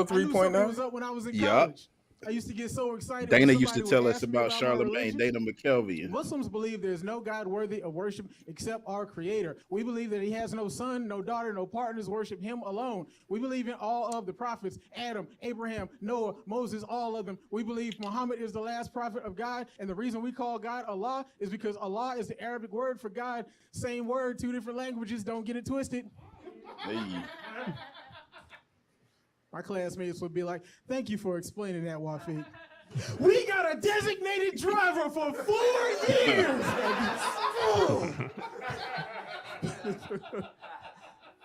Charlotte I knew something 3.9? was up when I was in Yup. college. I used to get so excited. Dana when used to somebody would tell us ask me about my Charlemagne, religion. Dana McKelvey. Muslims believe there's no God worthy of worship except our Creator. We believe that He has no son, no daughter, no partners. Worship Him alone. We believe in all of the prophets: Adam, Abraham, Noah, Moses, all of them. We believe Muhammad is the last prophet of God, and the reason we call God Allah is because Allah is the Arabic word for God. Same word, two different languages. Don't get it twisted. Hey. My classmates would be like, "Thank you for explaining that, Wafeeq. We got a designated driver for 4 years."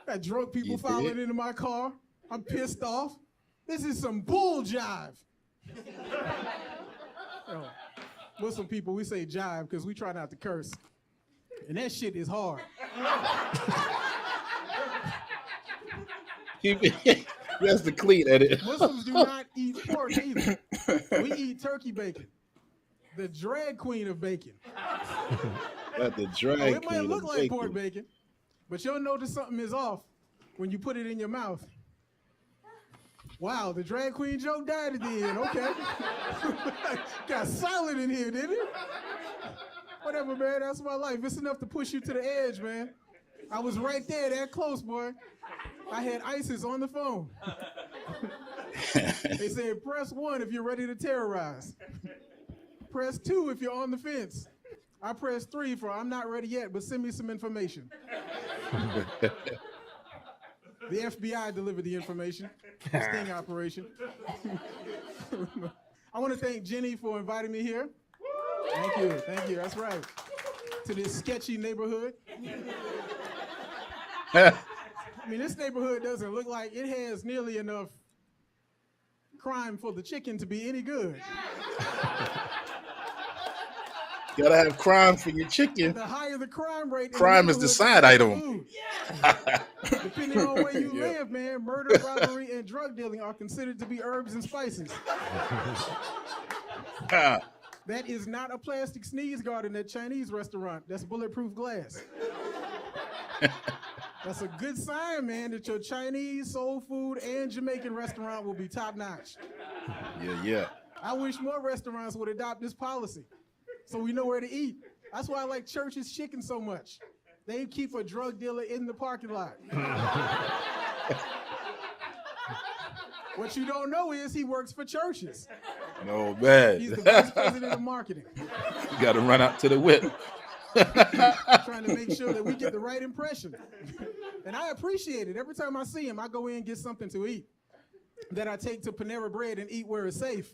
Got drunk people filing into my car. I'm pissed off. This is some bull jive. Muslim people, we say jive because we try not to curse. And that shit is hard. That's the clean edit. Muslims do not eat pork either. We eat turkey bacon. The drag queen of bacon. The drag It might look like pork bacon, but you'll notice something is off when you put it in your mouth. Wow, the drag queen joke died at the end. Okay. Got silent in here, didn't it? Whatever, man. That's my life. It's enough to push you to the edge, man. I was right there, that close, boy. I had ISIS on the phone. They said, press 1 if you're ready to terrorize. Press 2 if you're on the fence. I pressed 3 for I'm not ready yet, but send me some information. The FBI delivered the information. Sting operation. I want to thank Jenny for inviting me here. Thank you. Thank you. That's right. To this sketchy neighborhood. I mean, this neighborhood doesn't look like it has nearly enough crime for the chicken to be any good. Gotta have crime for your chicken. The higher the crime rate, crime is the side item. Depending on where you live, man, murder, robbery, and drug dealing are considered to be herbs and spices. That is not a plastic sneeze guard in that Chinese restaurant. That's bulletproof glass. That's a good sign, man, that your Chinese, soul food, and Jamaican restaurant will be top notch. Yeah. I wish more restaurants would adopt this policy so we know where to eat. That's why I like Church's Chicken so much. They keep a drug dealer in the parking lot. What you don't know is he works for Church's. No, man. He's the vice president of marketing. You got to run out to the whip. Trying to make sure that we get the right impression. And I appreciate it. Every time I see him, I go in and get something to eat that I take to Panera Bread and eat where it's safe.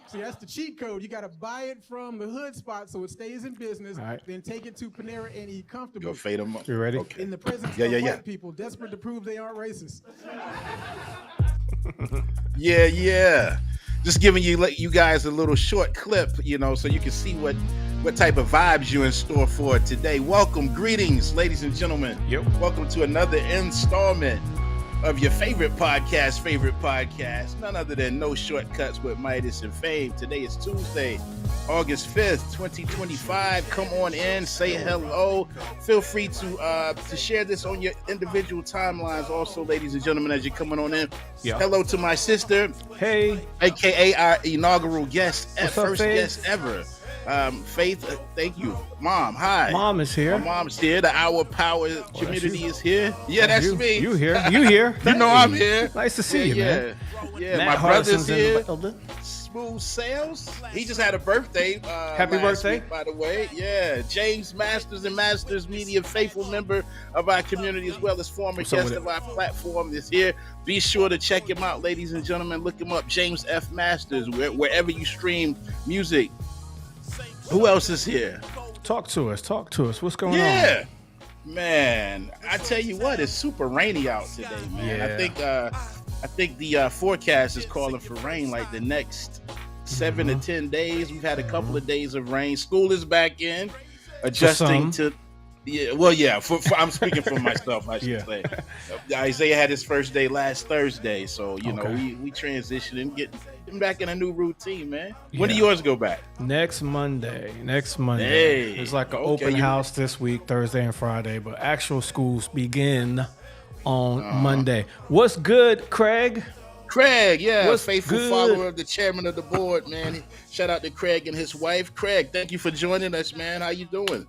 See, that's the cheat code. You got to buy it from the hood spot so it stays in business, then take it to Panera and eat comfortably. Go fade them up. You ready? Okay. In the presence of white people, desperate to prove they aren't racist. Yeah. Just giving you guys a little short clip, so you can see what type of vibes you're in store for today. Welcome, greetings, ladies and gentlemen. Yep. Welcome to another installment of your favorite podcast, none other than No Shortcuts with Midas and Fame. Today is Tuesday, August 5th, 2025. Come on in, say hello. Feel free to share this on your individual timelines. Also, ladies and gentlemen, as you're coming on in, hello to my sister. Hey. AKA our inaugural guest, What's up, guest ever. Faith, thank you. Mom, hi. Mom is here. My mom's here. The Our Power community is here. Yeah, that's me. You here? You know I'm here. Nice to see you, man. Yeah, Matt my brother's here. in the building. Smooth Sales. He just had a birthday. Happy birthday. Week, by the way. Yeah. James Masters and Masters Media, faithful member of our community as well as former guest of our platform, is here. Be sure to check him out, ladies and gentlemen. Look him up, James F. Masters, wherever you stream music. Who else is here? Talk to us. What's going on? Yeah, man. I tell you what, it's super rainy out today, man. Yeah. I think the forecast is calling for rain like the next 7 to 10 days. We've had a couple of days of rain. School is back in, adjusting to. Yeah, well, yeah. For I'm speaking for myself, I should say. Isaiah had his first day last Thursday, so we transitioning, getting back in a new routine, man. When do yours go back? Next Monday. Hey, it's like an open house this week, Thursday and Friday, but actual schools begin on Monday. What's good, Craig? Craig, yeah, What's faithful good? follower of the chairman of the board, man. Shout out to Craig and his wife. Craig, thank you for joining us, man. How you doing?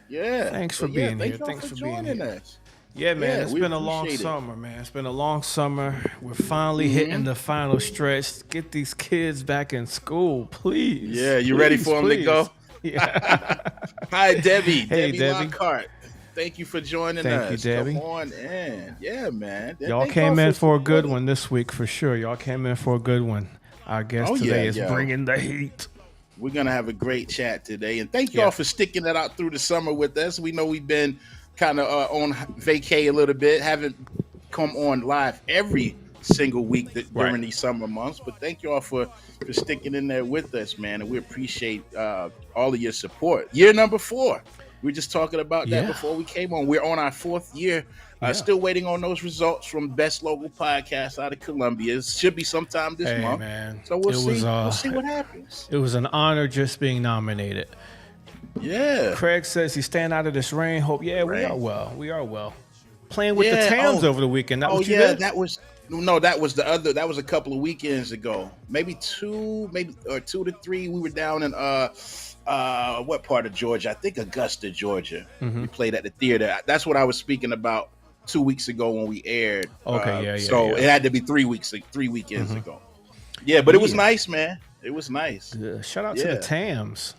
Yeah. Thanks for being here. Thank y'all Thanks for for being joining here. us. Yeah, man, Yeah, it's we been a long appreciate it. summer, man. It's been a long summer. We're finally hitting the final stretch. Get these kids back in school, please. Yeah, you ready for them to go? Yeah. Hi, Debbie. Hey, Debbie. Lockhart. Thank you for joining Thank us. you, Debbie. Come on in. Yeah, man. Y'all Thank came in for a good supporting. one this week for sure. Y'all came in for a good one. Our guest today is bringing the heat. We're going to have a great chat today. And thank y'all for sticking that out through the summer with us. We know we've been kind of on vacay a little bit, haven't come on live every single week during these summer months. But thank y'all for sticking in there with us, man. And we appreciate all of your support. Year number 4. We were just talking about that before we came on. We're on our 4th year. Still waiting on those results from Best Local Podcast out of Columbia. It should be sometime this month. Man. So we'll see what happens. It was an honor just being nominated. Yeah. Craig says he's staying out of this rain. Hope. Yeah, we are well. We are well. Playing with the Tams over the weekend. That was the other. That was a couple of weekends ago. Maybe 2 to 3. We were down in what part of Georgia? I think Augusta, Georgia. We played at the theater. That's what I was speaking about 2 weeks ago when we aired. So it had to be 3 weekends ago. Yeah, but it was nice, man. It was nice. Shout out to the Tams.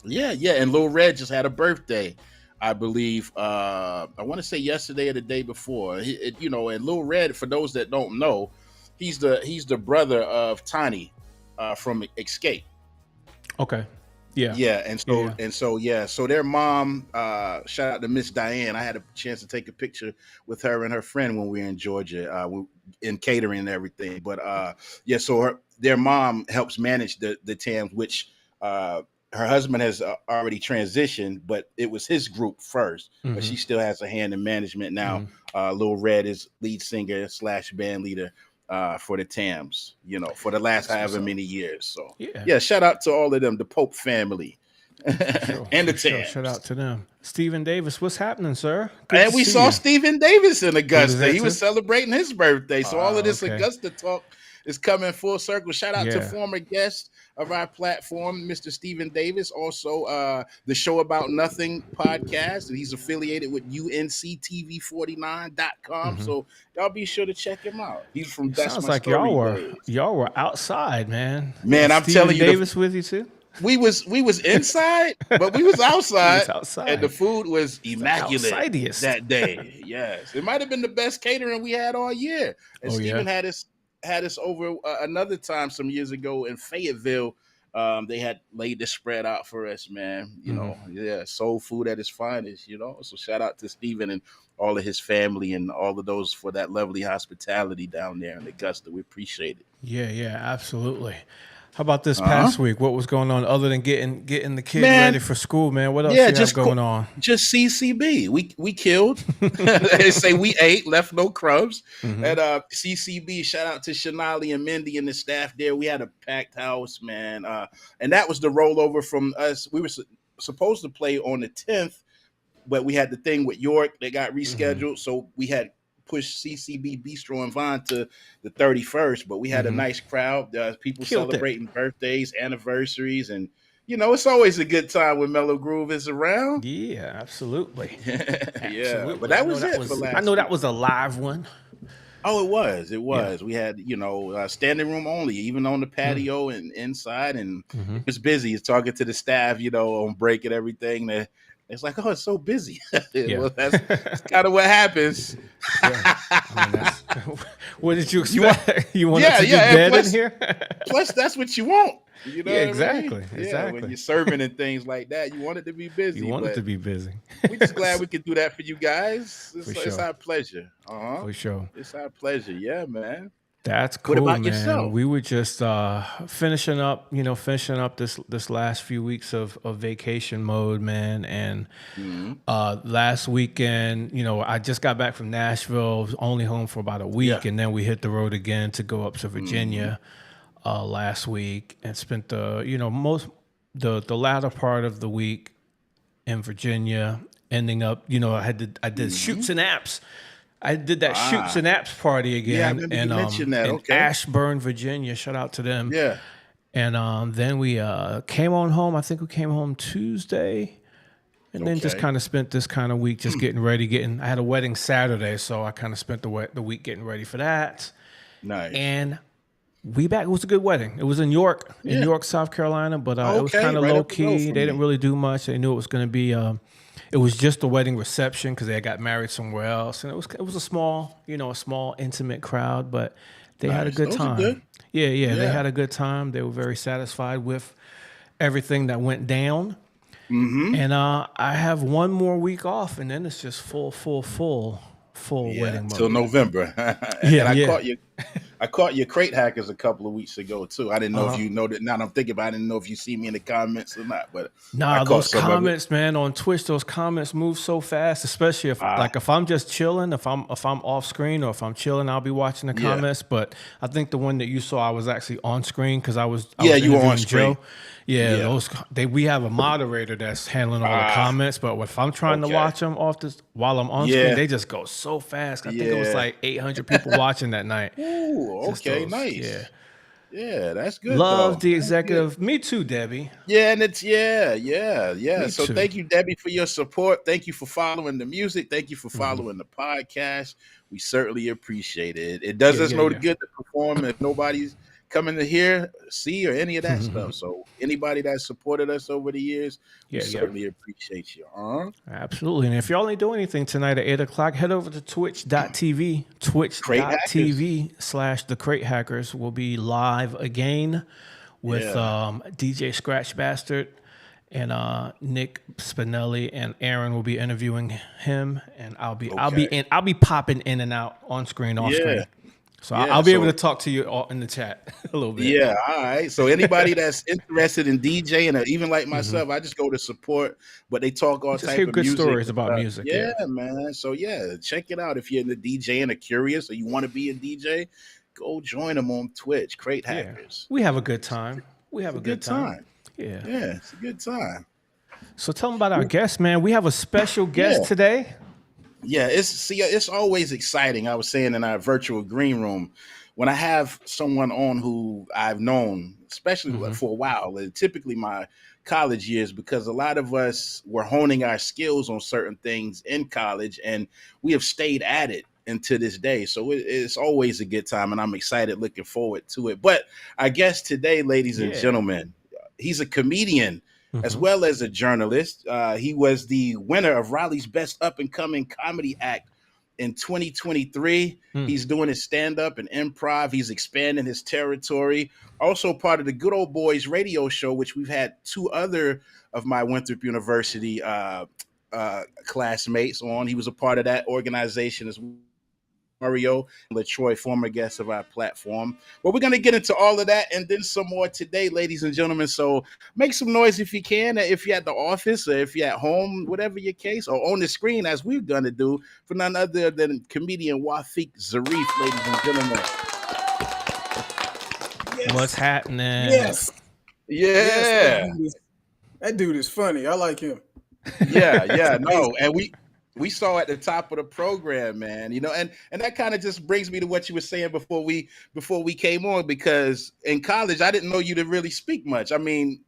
Yeah. And Lil Red just had a birthday, I believe. I want to say yesterday or the day before. And Lil Red, for those that don't know, he's the brother of Tiny from Escape. Okay. Yeah. So their mom, shout out to Miss Diane. I had a chance to take a picture with her and her friend when we were in Georgia, in catering and everything. But so their mom helps manage the Tams, which her husband has already transitioned, but it was his group first. But she still has a hand in management now. Lil Red is lead singer / band leader for the Tams, for the last however many years. So shout out to all of them, the Pope family, and the Tams. Shout out to them. Stephen Davis, what's happening, sir? And we saw Stephen Davis in Augusta. He was celebrating his birthday. So all of this Augusta talk is coming full circle. Shout out to former guest of our platform, Mr. Stephen Davis, also the Show About Nothing podcast, and he's affiliated with unctv49.com. So y'all be sure to check him out. He's from That's Sounds My like Story y'all were outside, man. Man, I'm telling you, Davis with you too. We was inside, but we was outside. And the food was immaculate that day. Yes, it might have been the best catering we had all year. And Stephen had us over another time some years ago in Fayetteville. They had laid the spread out for us, man. Soul food at its finest. So shout out to Stephen and all of his family and all of those for that lovely hospitality down there in Augusta. We appreciate it. Yeah, absolutely. How about this past week? What was going on other than getting the kids ready for school, man? What else you have going on? Just CCB. We killed. They say we ate, left no crumbs. At CCB, shout out to Shanali and Mindy and the staff there. We had a packed house, man. And that was the rollover from us. We were supposed to play on the 10th, but we had the thing with York that got rescheduled. So we had pushed CCB Bistro and Vine to the 31st, but we had a nice crowd. People celebrating birthdays, anniversaries, and it's always a good time when Mellow Groove is around. Yeah, absolutely. Absolutely. But that was it for last. I know that was a live one. Oh, it was. Yeah. We had standing room only, even on the patio and inside, and it was busy. It's talking to the staff, on break and everything. It's like, it's so busy. Well, that's kind of what happens. What did you expect? You want it to be dead in here? Plus, that's what you want. Exactly. I mean? Exactly. When you're serving and things like that, you want it to be busy. You want it to be busy. We're just glad we could do that for you guys. It's our pleasure. For sure. It's our pleasure. Yeah, man. That's cool, what about man. yourself? We were just finishing up this last few weeks of vacation mode, man. And last weekend, I just got back from Nashville, was only home for about a week, and then we hit the road again to go up to Virginia last week and spent the latter part of the week in Virginia, ending up, I did shoots and apps I did that Shoots and Apps party again. Yeah, I remember you mentioned that. In Ashburn, Virginia. Shout out to them. Yeah. And then we came on home. I think we came home Tuesday. And then just kind of spent this kind of week just getting ready. I had a wedding Saturday, so I kind of spent the week getting ready for that. Nice. And we back. It was a good wedding. It was in York, South Carolina, but it was kind of low key. They didn't really do much. They knew it was going to be. It was just a wedding reception because they got married somewhere else, and it was a small, intimate crowd, but they had a good time. Good. Yeah, they had a good time. They were very satisfied with everything that went down. Mm-hmm. And I have one more week off, and then it's just full wedding mode. Till November. I caught your crate hackers a couple of weeks ago too. I didn't know if you know that. Now I'm thinking about it. I didn't know if you see me in the comments or not. But those comments, man, on Twitch, those comments move so fast. Especially if I'm just chilling, if I'm off screen, or if I'm chilling, I'll be watching the comments. But I think the one that you saw, I was actually on screen because I was you were on screen. Joe. We have a moderator that's handling all the comments, but if I'm trying to watch them while I'm on screen, they just go so fast. I think it was like 800 people watching that night. Ooh, okay, nice. Yeah, that's good. Love the executive. Me too, Debbie. Yeah, and it's so thank you, Debbie, for your support. Thank you for following the music. Thank you for following the podcast. We certainly appreciate it. It does us no good to perform if nobody's coming to hear, see, or any of that stuff. So anybody that supported us over the years, we certainly appreciate you. Absolutely. And if y'all ain't doing anything tonight at 8:00, head over to twitch.tv, twitch.tv/The Crate Hackers. We'll be live again with DJ Scratch Bastard and Nick Spinelli, and Aaron will be interviewing him, and I'll be popping in and out on screen, off screen. So I'll be able to talk to you all in the chat a little bit. Yeah, all right. So anybody that's interested in DJing, or even like myself, I just go to support, but they talk all type of good music. Stories about music. Yeah, man. So check it out. If you're in the DJing or curious, or you want to be a DJ, go join them on Twitch. Crate Hackers. We have a good time. We have a good time. Yeah, it's a good time. So tell them about our guest, man. We have a special guest today. Yeah, it's always exciting. I was saying in our virtual green room, when I have someone on who I've known, especially for a while, typically my college years, because a lot of us were honing our skills on certain things in college, and we have stayed at it into this day. So it's always a good time, and I'm excited, looking forward to it. But I guess today, ladies and gentlemen, he's a comedian, as well as a journalist. He was the winner of Raleigh's Best Up-and-Coming Comedy Act in 2023. He's doing his stand-up and improv. He's expanding his territory. Also part of the Good Old Boys radio show, which we've had two other of my Winthrop University classmates on. He was a part of that organization as well. Mario LaTroy, former guest of our platform. But we're going to get into all of that and then some more today, ladies and gentlemen. So make some noise if you can, if you're at the office or if you're at home, whatever your case, or on the screen, as we're going to do, for none other than comedian Wafeeq Zarif, ladies and gentlemen. Yes. What's happening? Yes. Yeah. Yes, that dude is funny. I like him. Yeah, no. And we saw at the top of the program, man, and that kind of just brings me to what you were saying before we came on, because in college, I didn't know you to really speak much. I mean,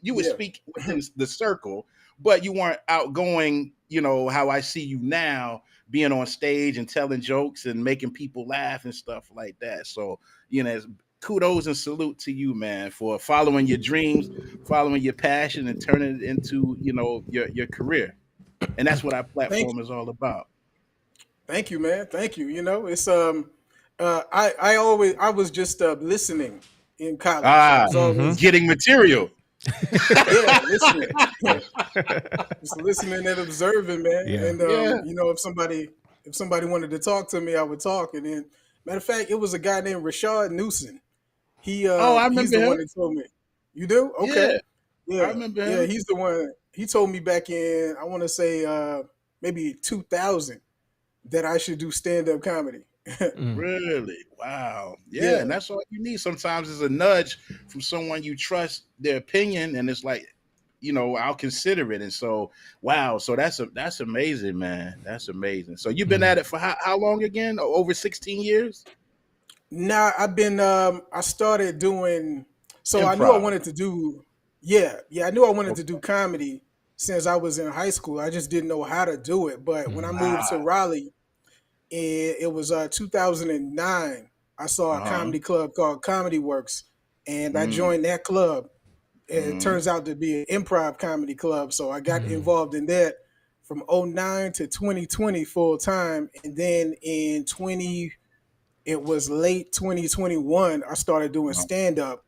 you would speak within the circle, but you weren't outgoing, how I see you now, being on stage and telling jokes and making people laugh and stuff like that. So, kudos and salute to you, man, for following your dreams, following your passion, and turning it into, your career. And that's what our platform is all about. Thank you, man. Thank you. It's I was just listening in college. Getting material. Listening. Just listening and observing, man. Yeah. And if somebody wanted to talk to me, I would talk. And then, matter of fact, it was a guy named Rashad Newson. I remember he's the him. one that told me. You do? Okay. Yeah. I remember him. Yeah, he's the one. He told me back in, I want to say maybe 2000, that I should do stand-up comedy. Really? Wow. Yeah, and that's all you need. Sometimes is a nudge from someone you trust, their opinion, and it's like, I'll consider it. And so, wow, so that's amazing, man. That's amazing. So you've been at it for how long again? Over 16 years? Nah, I've been I started doing, so I knew I Improv. wanted to do, yeah, I knew I wanted to do Okay. comedy since I was in high school. I just didn't know how to do it. But when I moved to Ah, Raleigh, it was 2009, I saw a uh-huh. comedy club called Comedy Works, and I Mm, joined that club. It mm, turns out to be an improv comedy club, so I got involved in that from '09 to 2020 full time, and then in 20 it was late 2021 I started doing uh, stand up,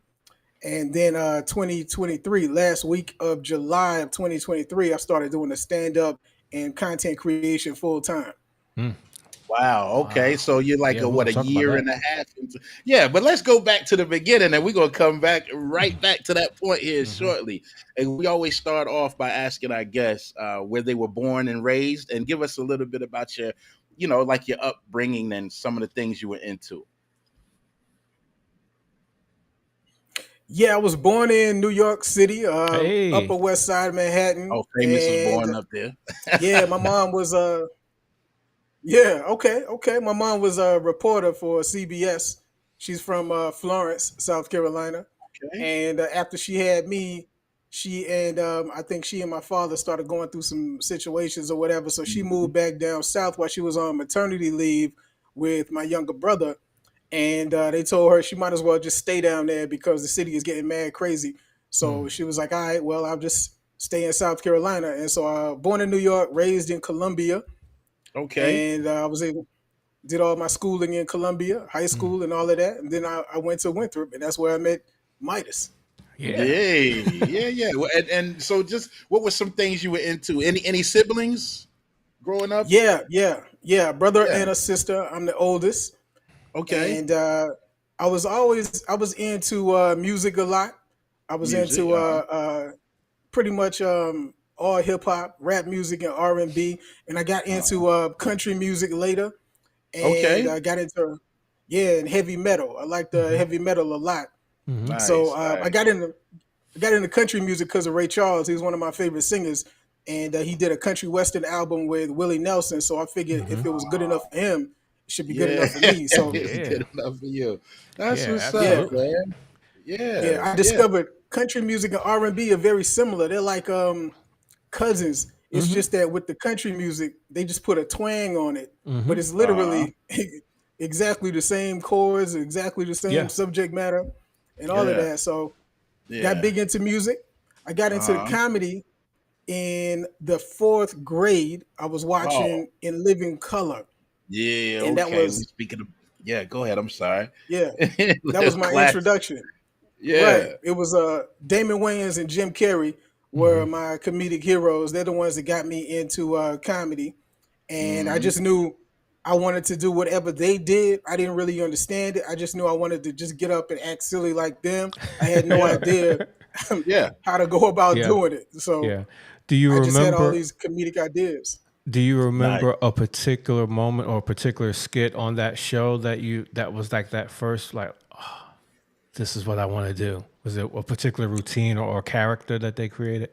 and then 2023, last week of July of 2023, I started doing the stand up and content creation full time. Mm. wow. Okay. Wow. So you're like Yeah, we're gonna a talk about year that. and a half into, yeah, but let's go back to the beginning and we're gonna come back right back to that point here Mm-hmm. shortly. And we always start off by asking our guests where they were born and raised, and give us a little bit about your, like your upbringing and some of the things you were into. Yeah, I was born in New York City, Upper Hey. West Side of Manhattan, Oh, famous was and born up there. yeah, my mom was yeah, okay. My mom was a reporter for CBS. She's from Florence, South Carolina. Okay. And after she had me, she and I think she and my father started going through some situations or whatever. So she Mhm. moved back down south while she was on maternity leave with my younger brother. And they told her she might as well just stay down there because the city is getting mad crazy. So she was like, all right, well, I'll just stay in South Carolina. And so born in New York, raised in Columbia, Okay. and I was able did all my schooling in Columbia, high Mm. school, and all of that. And then I went to Winthrop, and that's where I met Midas. Yeah. Yay. Yeah, yeah. Well, and so just what were some things you were into? Any siblings growing up? Yeah. Brother Yeah. and a sister. I'm the oldest, Okay. and I was into music a lot. I was Music. into pretty much all hip hop, rap music, and R&B, and I got Uh-huh. into country music later, and Okay. I got into and heavy metal. I like the Mm-hmm. heavy metal a lot. Mm-hmm. So Nice. Nice. I got into country music because of Ray Charles. He was one of my favorite singers, and he did a country western album with Willie Nelson. So I figured Mm-hmm. if it was good enough for him, it should be good Yeah. enough for me. So It's Yeah. good enough for you. That's Yeah, what's up, yeah, absolutely. man. yeah, Yeah. I Yeah. discovered country music and R&B are very similar. They're like cousins. It's Mm-hmm. just that with the country music, they just put a twang on it, Mm-hmm. but it's Uh-huh. literally exactly the same chords, exactly the same Yeah. subject matter, and all of Yeah. that. So got Yeah. big into music. I got into the Uh-huh. comedy in the fourth grade. I was Oh. watching In Living Color, Yeah. and that Okay. We was speaking of, yeah, go ahead. I'm sorry. yeah, that was my Class. introduction. Right. Yeah. It was Damon Wayans and Jim Carrey Mm-hmm. were my comedic heroes. They're the ones that got me into comedy, and I Hmm. just knew I wanted to do whatever they did. I didn't really understand it. I just knew I wanted to just get up and act silly like them. I had no Yeah. idea Yeah. how to go about Yeah. doing it. So Yeah. Do you I just had all remember these comedic ideas. do you Nice. remember a particular moment or a particular skit on that show that was like that first like, oh, this is what I want to do? Was it a particular routine or character that they created?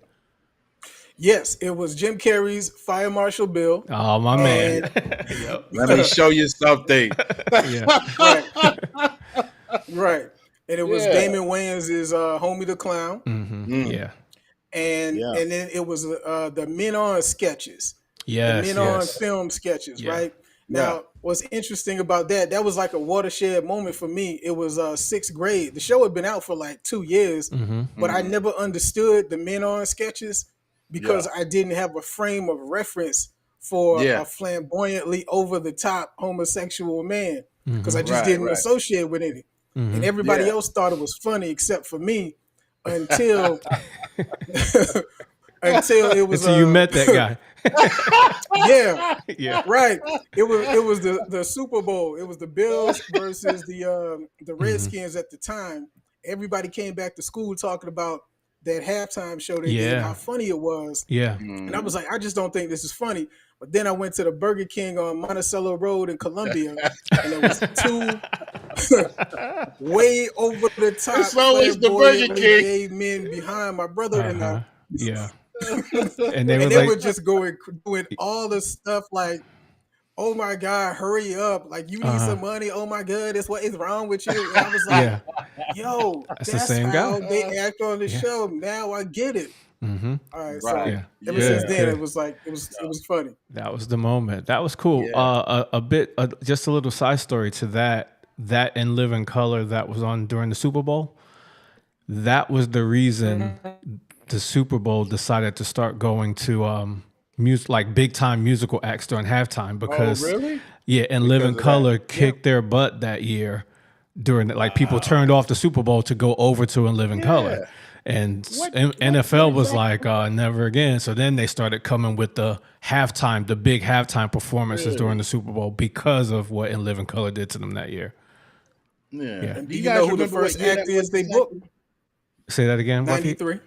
Yes, it was Jim Carrey's Fire Marshal Bill, Oh, my man. and Yep. Let me show you something. Yeah. right, right, and it was Yeah. Damon Wayans' Homie the Clown, Mm-hmm. Mm. Yeah. and Yeah. then it was the Men On sketches, the Yes. Men On Yes. film sketches. Yeah. Right Yeah. now, what's interesting about that was like a watershed moment for me. It was sixth grade. The show had been out for like 2 years, Mm-hmm. but I Hmm. never understood the Men On sketches Yeah. because I didn't have a frame of reference for Yeah. a flamboyantly over the top homosexual man because Mm-hmm. I just Right. didn't Right. associate with any. And Mm-hmm. everybody Yeah. else thought it was funny except for me until until it was Until you met that guy. yeah, Yeah. right. It was the Super Bowl. It was the Bills versus the Mm-hmm. Redskins at the time. Everybody came back to school talking about that halftime show they did and how Yeah. funny it was. Yeah. And I Mhm. was like, I just don't think this is funny. But then I went to the Burger King on Monticello Road in Columbia, and it was two way over the top, It's always the Burger flamboyantly King. gay men behind my brother and Uh-huh. Yeah. And they would just go doing all the stuff like, oh my God, hurry up. Like, you need some money. Oh my God, what is wrong with you? And I was like, yo, that's the that's same how guy. they act on the show. Now I get it. Mm-hmm. All right. Right. So ever since then, it was like, it was funny. That was the moment. That was cool. Yeah. Just a little side story to that in Living Color that was on during the Super Bowl. That was the reason the Super Bowl decided to start going to music, like big time musical acts during halftime, because really? and Living Color kicked their butt that year during it. Like people turned off the Super Bowl to go over to In Living Color. And NFL was like, never again. So then they started coming with the big halftime performances during the Super Bowl because of what In Living Color did to them that year. Yeah. And do you know who the first act is they booked? Say that again. 93.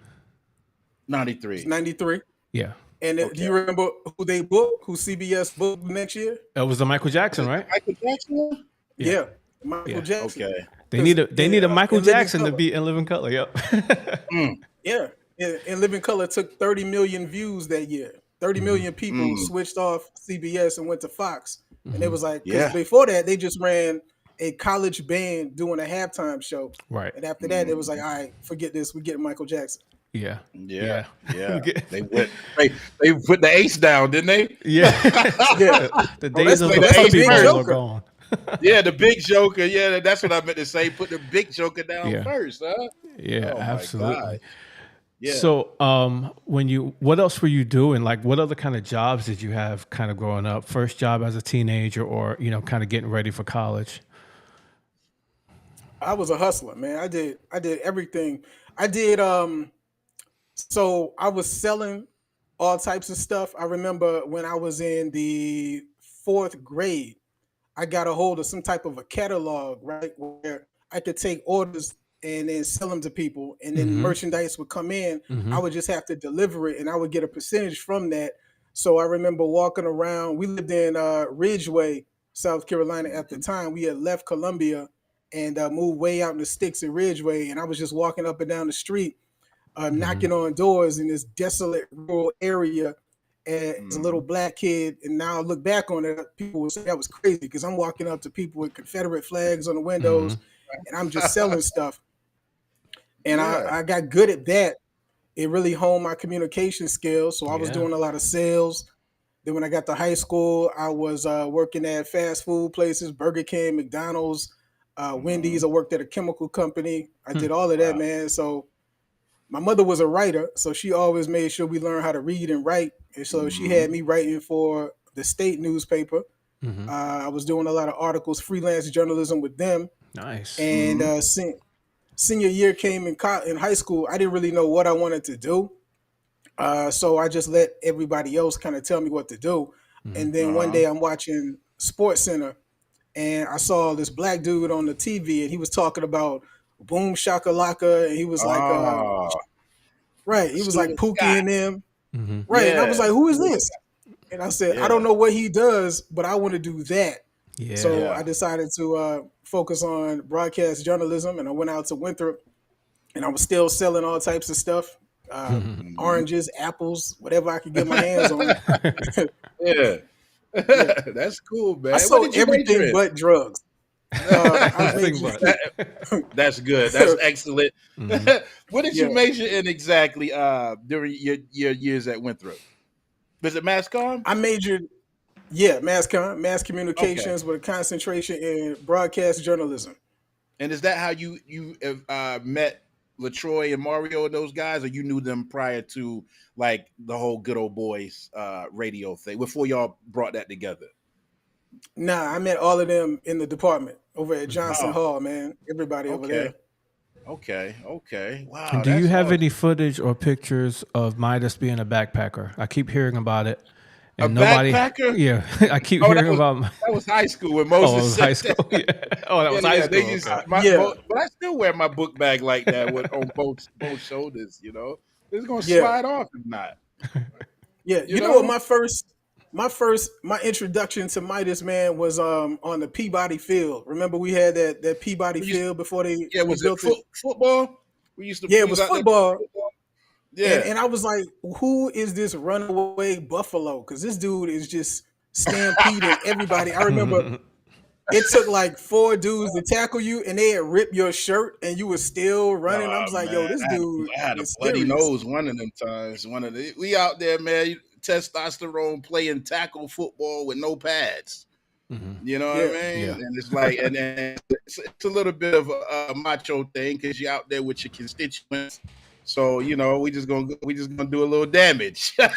93. 93. Yeah. And do you remember who they booked? Who CBS booked next year? That was the Michael Jackson, right? Michael Jackson? Yeah. Michael Jackson. Okay. They need a Michael Jackson to be In Living Color. Yep. Yeah. And Living Color took 30 million views that year. 30 million people switched off CBS and went to Fox. And it was like, because before that, they just ran a college band doing a halftime show. Right. And after that, it was like, all right, forget this. We get Michael Jackson. Yeah. They put the ace down, didn't they? Yeah. The days of the ace people are gone. Yeah, the big joker. Yeah, that's what I meant to say. Put the big joker down first, huh? Yeah, absolutely. Yeah. So, what else were you doing? Like, what other kind of jobs did you have kind of growing up? First job as a teenager, or kind of getting ready for college? I was a hustler, man. I did everything. I did so I was selling all types of stuff. I remember when I was in the 4th grade, I got a hold of some type of a catalog, right, where I could take orders and then sell them to people, and then merchandise would come in. I would just have to deliver it, and I would get a percentage from that. So I remember walking around. We lived in Ridgeway, South Carolina at the time. We had left Columbia and moved way out in the sticks in Ridgeway, and I was just walking up and down the street, knocking on doors in this desolate rural area as a little black kid. And now I look back on it, people would say that was crazy, because I'm walking up to people with Confederate flags on the windows, and I'm just selling stuff. And I got good at that. It really honed my communication skills. So I was doing a lot of sales. Then when I got to high school, I was working at fast food places, Burger King, McDonald's, Wendy's. I worked at a chemical company. I did all of that, man. So my mother was a writer, so she always made sure we learn how to read and write. And so she had me writing for the state newspaper. I was doing a lot of articles, freelance journalism with them. Nice. And senior year came in high school. I didn't really know what I wanted to do. So I just let everybody else kind of tell me what to do. And then one day I'm watching Sports Center, and I saw this black dude on the TV, and he was talking about Boom Shakalaka, and he was like, he was like Pookie and them. Right. And I was like, who is this? And I said, I don't know what he does, but I want to do that. So I decided to focus on broadcast journalism, and I went out to Winthrop, and I was still selling all types of stuff. Oranges, apples, whatever I could get my hands on. That's cool, man. I sold everything but drugs. That's good. That's excellent. What did you major in exactly during your years at Winthrop? Was it mass comm? I majored, mass communications with a concentration in broadcast journalism. And is that how you met LaTroy and Mario and those guys, or you knew them prior to like the whole Good Old Boys radio thing, before y'all brought that together? Nah, I met all of them in the department over at Johnson Hall, man. Everybody over there. Okay. Wow. And do you have any footage or pictures of Midas being a backpacker? I keep hearing about it. And backpacker? Yeah, I keep hearing about. That was high school when Moses. Oh, it was high school. That was high school. But I still wear my book bag like that on both shoulders. You know, it's gonna slide off if not. You know what? My introduction to Midas, man, was on the Peabody Field. Remember we had that Peabody Field before they was built it football? We used to. It was football. Yeah. And I was like, who is this runaway buffalo? Because this dude is just stampeding everybody. I remember it took like 4 dudes to tackle you, and they had ripped your shirt, and you were still running. I Oh was like, yo, man, this dude I had a is bloody serious. nose one of them times. We out there, man, testosterone playing tackle football with no pads. You know what I Yeah. mean? Yeah. And it's like, and it's a little bit of a macho thing because you're out there with your constituents. So we just gonna do a little damage. Yeah.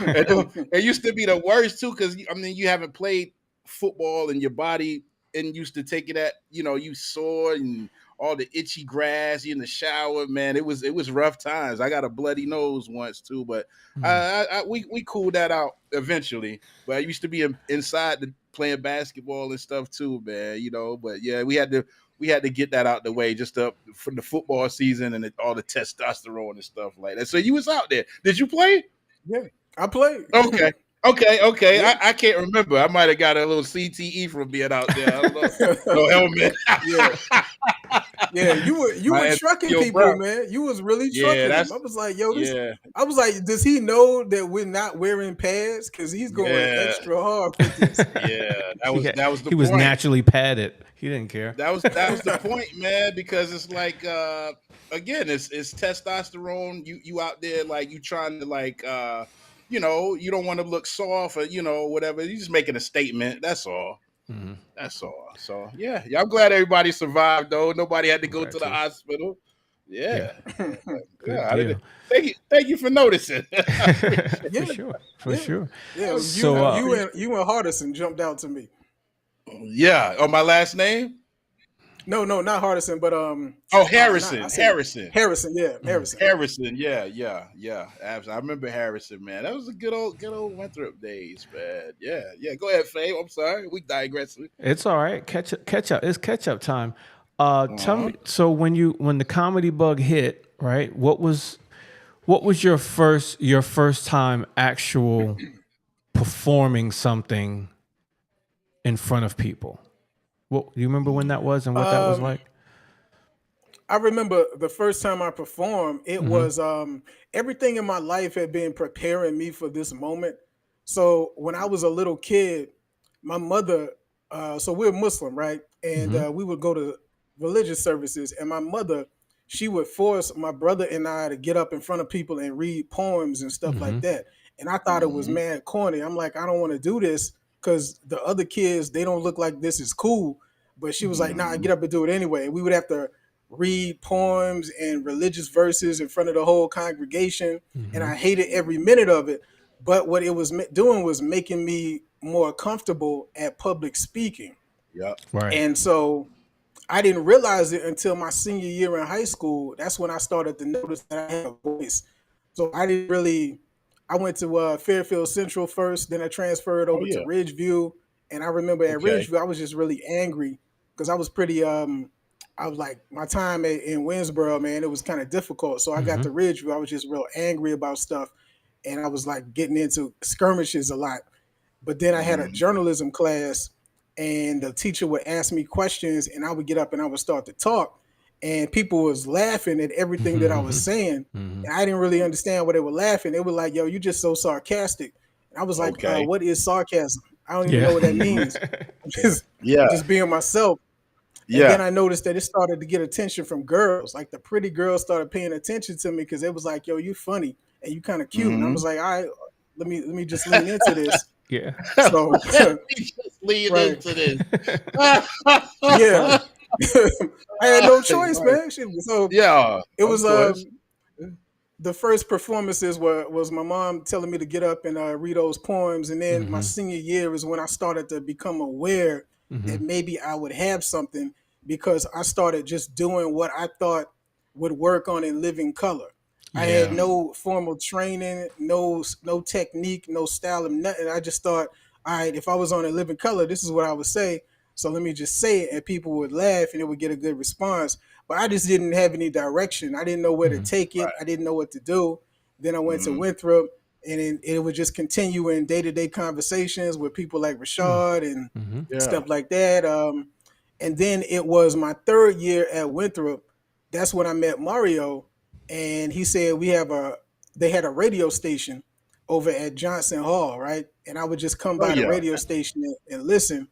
It used to be the worst too because I mean you haven't played football and your body and used to take it at you sore and all the itchy grass. You in the shower, man. It was rough times. I got a bloody nose once too, but we cooled that out eventually. But I used to be inside playing basketball and stuff too, man. But yeah, we had to get that out the way just for the football season and all the testosterone and stuff like that. So you was out there. Did you play? Yeah. I played. Okay. Okay. Yeah. I can't remember. I might have got a little CTE from being out there. I don't know. No helmet. Yeah. Yeah, you were trucking people, bro. man. You was really Yeah, trucking them. I was like, yo, this. yeah, I was like, does he know that we're not wearing pads? Because he's going yeah, extra hard with this. yeah. That was the he was point. naturally padded. He didn't care. That was the point, man. Because it's like, again, it's testosterone. You out there like you trying to like, you don't want to look soft or whatever. You just making a statement. That's all. Mhm. That's all. So yeah, I'm glad everybody survived though. Nobody had to go to the hospital. Yeah. Good Yeah. deal. Thank you for noticing. Yeah, For sure. yeah. So, You and Hardison jumped out to me. Yeah. Oh, my last name? No, not Hardison, but Harrison. I said Harrison. Harrison. Yeah, Harrison. Harrison. Yeah. Absolutely. I remember Harrison, man. That was a good old Winthrop days, man. Yeah. Go ahead, Faye. I'm sorry. We digressing. it's all right. Catch up. It's catch up time. Tell me. Uh-huh. So when the comedy bug hit, right? What was your first time actual performing something in front of people? What do you remember when that was and what that was like? I remember the first time I performed, it was everything in my life had been preparing me for this moment. So when I was a little kid, my mother, so we're Muslim, right? And we would go to religious services, and my mother, she would force my brother and I to get up in front of people and read poems and stuff like that. And I thought it was Mhm. mad corny. I'm like, I don't want to do this because the other kids, they don't look like this is cool. But she was like, nah, Mhm. get up and do it anyway. We would have to read poems and religious verses in front of the whole congregation, and I hated every minute of it. But what it was doing was making me more comfortable at public speaking. Yep. Right. And so I didn't realize it until my senior year in high school. That's when I started to notice that I had a voice. So I didn't really. I went to Fairfield Central first, then I transferred Oh over to yeah. Ridgeview. And I remember at Okay. Ridgeview, I was just really angry because I was pretty. I was like my time in Winsboro, man, it was kind of difficult. So I got to Ridgeview, I was just real angry about stuff, and I was like getting into skirmishes a lot. But then I had a Mhm. journalism class, and the teacher would ask me questions, and I would get up and I would start to talk, and people was laughing at everything that I was saying, and I didn't really understand what they were laughing. They were like, "Yo, you just so sarcastic." And I was like, Okay. "What is sarcasm? I don't even Yeah. know what that means." just, Yeah. just being myself. And then Yeah. I noticed that it started to get attention from girls. Like the pretty girls started paying attention to me because it was like, "Yo, you funny and you kind of cute." And I Mhm. was like, "All right, let me just lean into this." Yeah. So We just lean right. into this. Yeah. I had no choice, Right. man. So Yeah. it Of was course. the first performances was my mom telling me to get up and read those poems, and then my senior year is when I started to become aware that maybe I would have something because I started just doing what I thought would work on In Living Color. I had Yeah. no formal training, no technique, no style of nothing. I just thought, all right, if I was on In Living Color, this is what I would say. So let me just say it, and people would laugh, and it would get a good response. But I just didn't have any direction. I didn't know where to take it. I didn't know what to do. Then I went to Mhm. Winthrop, and it would just continue in day-to-day conversations with people like Rashad and Yeah. stuff like that. And then it was my third year at Winthrop. That's when I met Mario, and he said they had a radio station over at Johnson Hall, right? And I would just come Oh by the yeah. radio station and listen.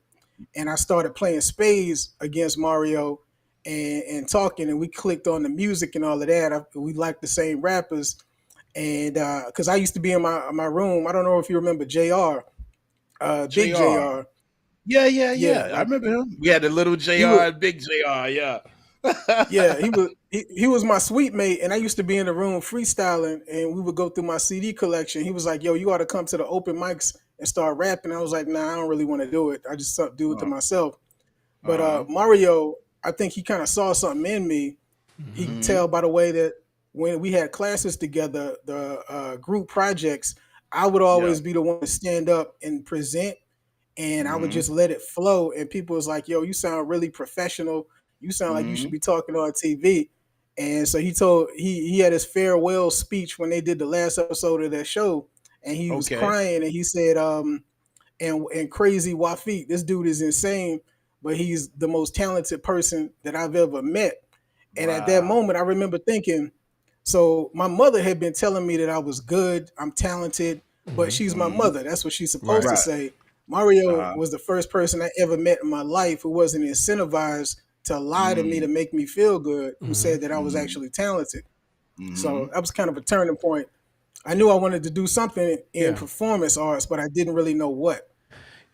And I started playing spades against Mario and talking, and we clicked on the music and all of that. We liked the same rappers, and because I used to be in my room. I don't know if you remember Jr. Big Jr. Jr. Yeah, Yeah. I like remember him. We had the little he Jr. was. and big Jr. Yeah. Yeah, he was my sweet mate, and I used to be in the room freestyling, and we would go through my CD collection. He was like, "Yo, you ought to come to the open mics and start rapping." I was like, "Nah, I don't really want to do it. I just do it to Uh, myself." But uh-huh. Mario, I think he kind of saw something in me. He could Mm-hmm. tell by the way that when we had classes together, the group projects, I would Yeah. always be the one to stand up and present, and I would Mm-hmm. just let it flow. And people was like, "Yo, you sound really professional. You sound like you should Mm-hmm. be talking on TV." And so he had his farewell speech when they did the last episode of that show, and he was Okay. crying, and he said, and crazy Wafeeq, this dude is insane, but he's the most talented person that I've ever met." And at that Wow. moment, I remember thinking, so my mother had been telling me that I was good, I'm talented, but she's my Mm-hmm. mother. That's what she's supposed Right. to Right. say. Mario Uh-huh. was the first person I ever met in my life who wasn't incentivized to lie to me to Mm-hmm. make me feel good, who Mm-hmm. said that I was Mm-hmm. actually talented. Mm-hmm. So that was kind of a turning point. I knew I wanted to do something in Yeah. performance arts, but I didn't really know what.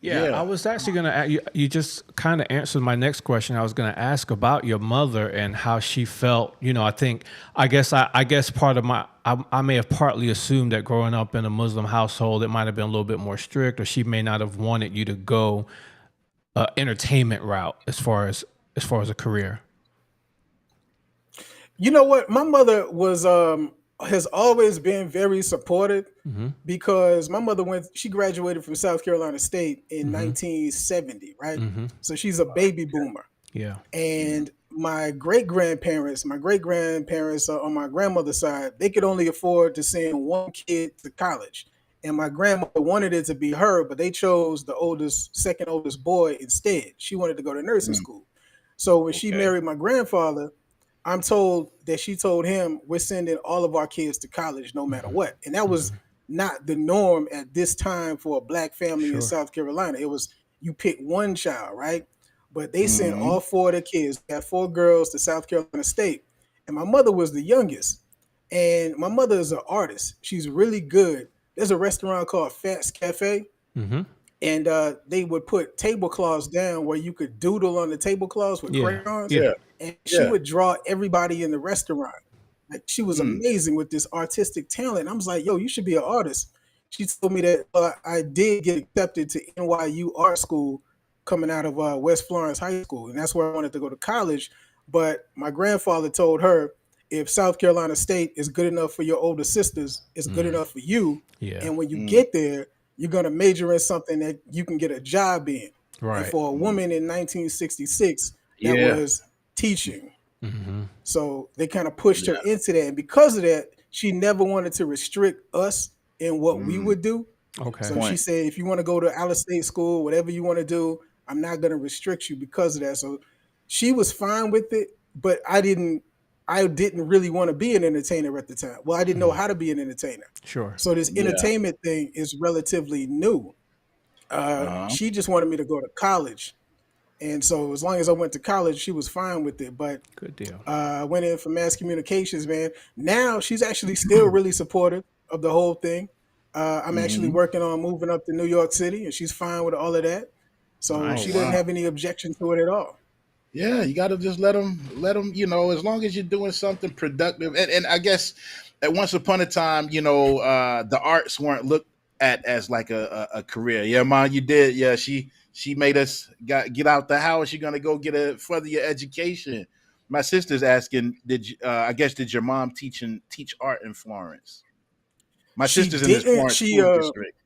Yeah, I Yeah. was actually going to you just kind of answered my next question. I was going to ask about your mother and how she felt. I guess part of I may have partly assumed that growing up in a Muslim household, it might have been a little bit more strict, or she may not have wanted you to go entertainment route as far as a career. You know what? My mother was has always been very supportive Mm-hmm. because my mother she graduated from South Carolina State in Mm-hmm. 1970, right? Mm-hmm. So she's a baby boomer. Yeah. And my great grandparents on my grandmother's side, they could only afford to send one kid to college. And my grandmother wanted it to be her, but they chose the second oldest boy instead. She wanted to go to nursing Mm. school. So when she Okay. married my grandfather, I'm told that she told him, "We're sending all of our kids to college no matter Mm-hmm. what." And that was Mm-hmm. not the norm at this time for a black family in Sure. South Carolina. It was you pick one child, right? But they sent Mm-hmm. all four of the kids, they had four girls, to South Carolina State. And my mother was the youngest. And my mother is an artist. She's really good. There's a restaurant called Fats Cafe, Mm-hmm. and they would put tablecloths down where you could doodle on the tablecloths with Yeah. crayons, Yeah. Yeah. and she Yeah. would draw everybody in the restaurant. Like she was Mm. amazing with this artistic talent. I was like, "Yo, you should be an artist." She told me that I did get accepted to NYU Art School coming out of West Florence High School, and that's where I wanted to go to college. But my grandfather told her, "If South Carolina State is good enough for your older sisters, it's good Mm. enough for you. Yeah. And when you Mm. get there, you're going to major in something that you can get a job in." And Right. for a Mm. woman in 1966, that Yeah. was teaching. Mm-hmm. So they kind of pushed her Yeah. into that. And because of that, she never wanted to restrict us in what we Mm. would do. Okay. So she Point. said, "If you want to go to Alice State School, whatever you want to do, I'm not going to restrict you because of that." So she was fine with it, but I didn't really want to be an entertainer at the time. Well, I didn't know Mm-hmm. how to be an entertainer. Sure. So this Yeah. entertainment thing is relatively new. Uh-huh. She just wanted me to go to college. And so as long as I went to college, she was fine with it. But Good deal. I went in for mass communications, man. Now she's actually still really supportive of the whole thing. I'm actually Mm-hmm. working on moving up to New York City, and she's fine with all of that. So Oh she Nice. doesn't wow. have any objection to it at all. Yeah, you got to just let them, as long as you're doing something productive. And I guess at once upon a time, the arts weren't looked at as like a career. Yeah, Mom, you did. Yeah, she made us get out the house. You're gonna go get a further your education. My sister's asking, did your mom teach art in Florence? My She sister's in this didn't. Florence school district.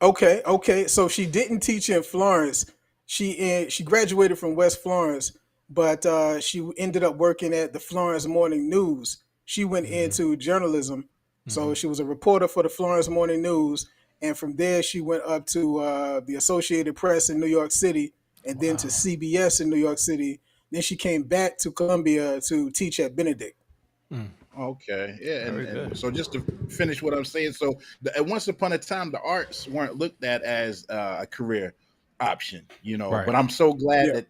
Okay. So she didn't teach in Florence. She graduated from West Florence, but she ended up working at the Florence Morning News. She went Mm-hmm. into journalism, Mm-hmm. so she was a reporter for the Florence Morning News, and from there she went up to the Associated Press in New York City, and then to Wow. CBS in New York City. Then she came back to Columbia to teach at Benedict. Mm. Okay, yeah, Very and good. so just to finish what I'm saying, so once upon a time, the arts weren't looked at as a career option, Right. But I'm so glad Yeah. that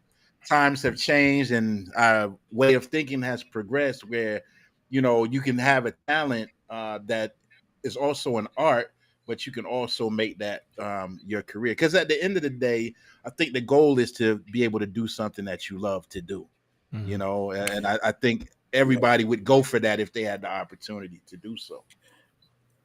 times have changed and our way of thinking has progressed, where you can have a talent that is also an art, but you can also make that your career. Because at the end of the day, I think the goal is to be able to do something that you love to do, Mm-hmm. and I think everybody would go for that if they had the opportunity to do so.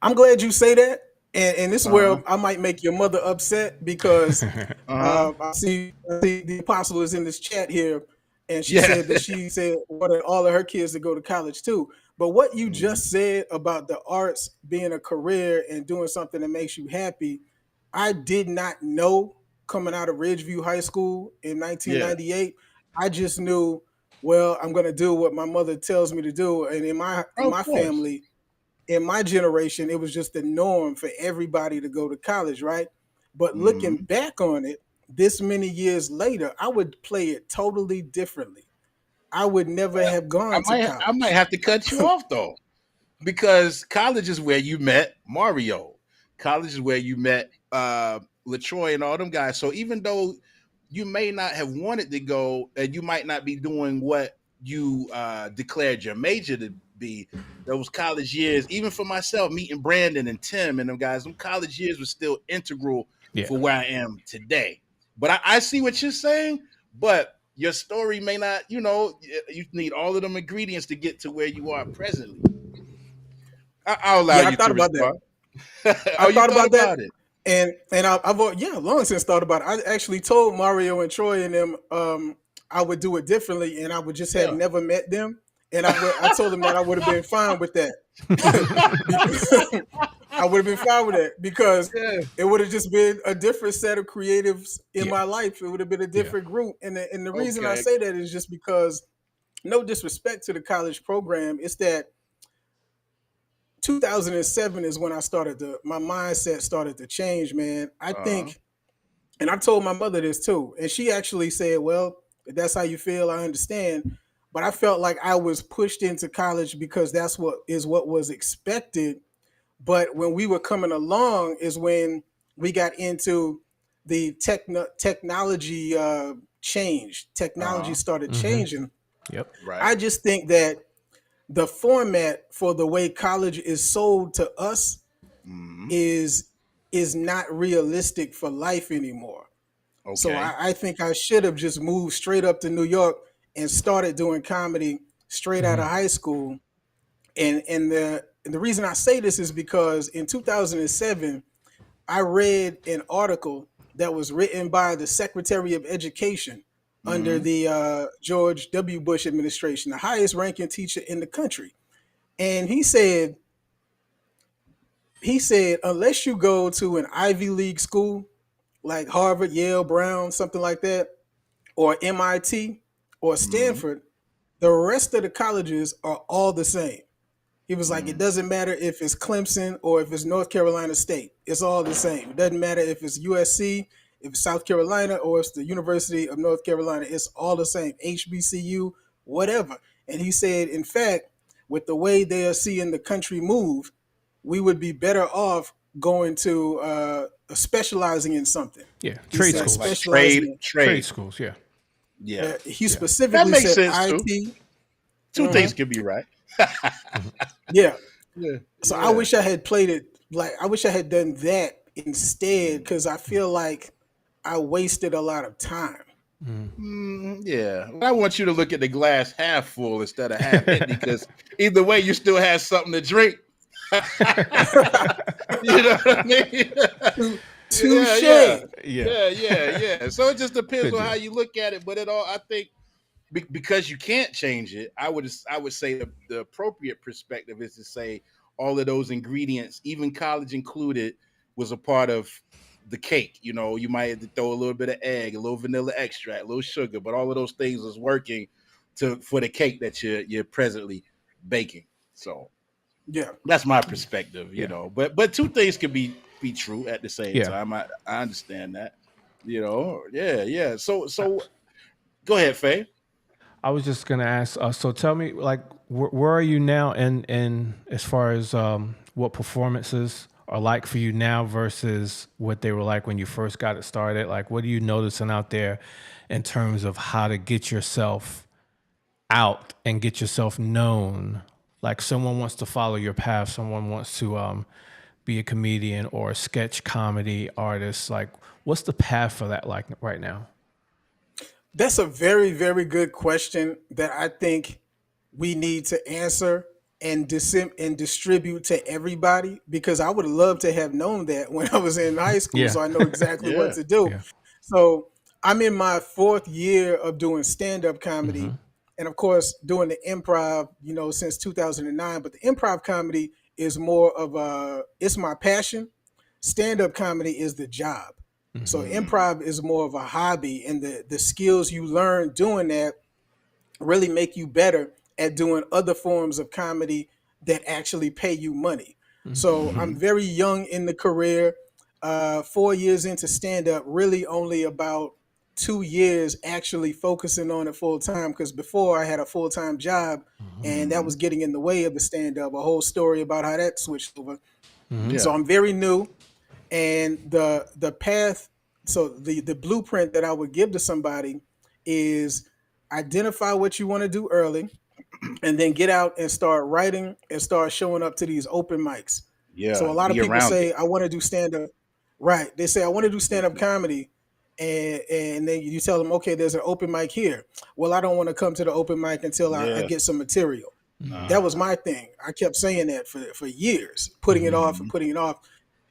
I'm glad you say that, and this is Uh huh. where I might make your mother upset because Uh huh. I see the apostle is in this chat here, and she Yeah. said that she said wanted all of her kids to go to college too. But what you Mhm. just said about the arts being a career and doing something that makes you happy, I did not know coming out of Ridgeview High School in Yeah. 1998. I just knew, well, I'm going to do what my mother tells me to do, and in my in Of my course. family, in my generation, it was just the norm for everybody to go to college, right? But looking Hmm. back on it, this many years later, I would play it totally differently. I would never have I gone to might I might college. have to cut you off though, because college is where you met Mario. College is where you met Latroy and all them guys. So even though you may not have wanted to go, and you might not be doing what you declared your major to be, those college years, even for myself, meeting Brandon and Tim and them guys, them college years were still integral Yeah. for where I am today. But I see what you're saying, but your story may not, you need all of them ingredients to get to where you are presently. I'll allow Yeah, I you thought to about that. respond. I Oh, you thought thought about that, about it? and yeah, long since thought about it. I actually told Mario and Troy and them I would do it differently, and I would just have Yeah. never met them, and I told them that I would have been fine with that. Because I would have been fine with that because Yeah. it would have just been a different set of creatives in Yeah. my life. It would have been a Yeah. different group, and the reason I Okay. say that is just because no disrespect to the college program, it's that 2007 is when I started to my mindset started to change, man. I Uh-huh. think, and I told my mother this too, and she actually said, "Well, if that's how you feel, I understand." But I felt like I was pushed into college because what was expected. But when we were coming along is when we got into the technology change. Technology Uh-huh. started Mm-hmm. changing. Yep. Right. I just think that the format for the way college is sold to us Hmm. is is not realistic for life anymore. So Okay. I think I should have just moved straight up to New York and started doing comedy straight out Mm-hmm. of high school. And the reason I say this is because in 2007, I read an article that was written by the Secretary of Education under Hmm. the George W. Bush administration, the highest ranking teacher in the country. And he said, unless you go to an Ivy League school like Harvard, Yale, Brown, something like that, or MIT or Hmm. Stanford, the rest of the colleges are all the same. He was like, it Hmm. doesn't matter if it's Clemson or if it's North Carolina State. It's all the same. It doesn't matter if it's USC, if it's South Carolina, or it's the University of North Carolina. It's all the same. HBCU, whatever. And he said, in fact, with the way they are seeing the country move, we would be better off going to specializing in something. Yeah. He Trade said Like schools. specializing trade, in. Trade trade. schools. Yeah. Yeah. He Yeah. That specifically makes said sense too. IT. Two things Mhm. could be right. Mm-hmm. Yeah, Yeah. so I Yeah. wish I had played it like I wish I had done that instead because I feel like I wasted a lot of time. Yeah. I want you to look at the glass half full instead of half empty, because either way, you still have something to drink. You know what I mean? Yeah, yeah, Touche. Yeah. yeah. So it just depends Good on deal. how you look at it. But I think because you can't change it, I would say the appropriate perspective is to say all of those ingredients, even college included, was a part of the cake. You might have to throw a little bit of egg, a little vanilla extract, a little sugar, but all of those things is working to for the cake that you're presently baking. So Yeah, that's my perspective, Yeah. But two things can be true at the same Yeah. time. I understand that. Yeah, yeah. So go ahead, Faye. I was just gonna ask. So tell me, like, where are you now, in as far as what performances are like for you now versus what they were like when you first got it started? Like, what are you noticing out there in terms of how to get yourself out and get yourself known? Like, someone wants to follow your path, someone wants to be a comedian or a sketch comedy artist. Like, what's the path for that like right now? That's a very, very good question that I think we need to answer and and distribute to everybody, because I would love to have known that when I was in high school, Yeah. so I know exactly what Yeah. to do. Yeah. So I'm in my fourth year of doing stand-up comedy, and of course doing the improv, since 2009. But the improv comedy is more of it's my passion. Stand-up comedy is the job. So improv is more of a hobby, and the skills you learn doing that really make you better at doing other forms of comedy that actually pay you money. So I'm very young in the career, 4 years into stand up, really only about 2 years actually focusing on it full time. Because before I had a full time job, and that was getting in the way of the stand up. A whole story about how that switched over. So Yeah. I'm very new, and the path, so the blueprint that I would give to somebody is identify what you want to do early, and then get out and start writing and start showing up to these open mics. So Yeah. a lot of Be people around it. say I want to do stand up. Right, they say I want to do stand up comedy, and then you tell them, okay, there's an open mic here. Well, I don't want to come to the open mic until I Yeah. get some material. That was Uh-huh. my thing. I kept saying that for years, putting it off and putting it off.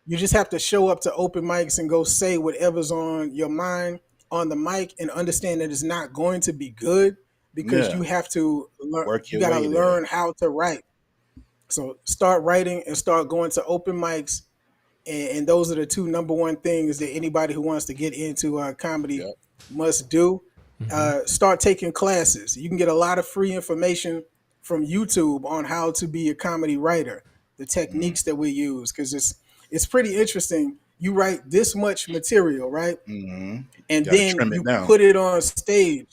You just have to show up to open mics and go say whatever's on your mind on the mic, and understand that it's not going to be good, because Yeah. you have to learn. Work You your got to way there. learn how to write. So start writing and start going to open mics, and those are the two number one things that anybody who wants to get into comedy Yep. must do. Start taking classes. You can get a lot of free information from YouTube on how to be a comedy writer, the techniques that we use, because it's pretty interesting. You write this much material, right? Mm-hmm. And Got to then trim it you down. put it on stage.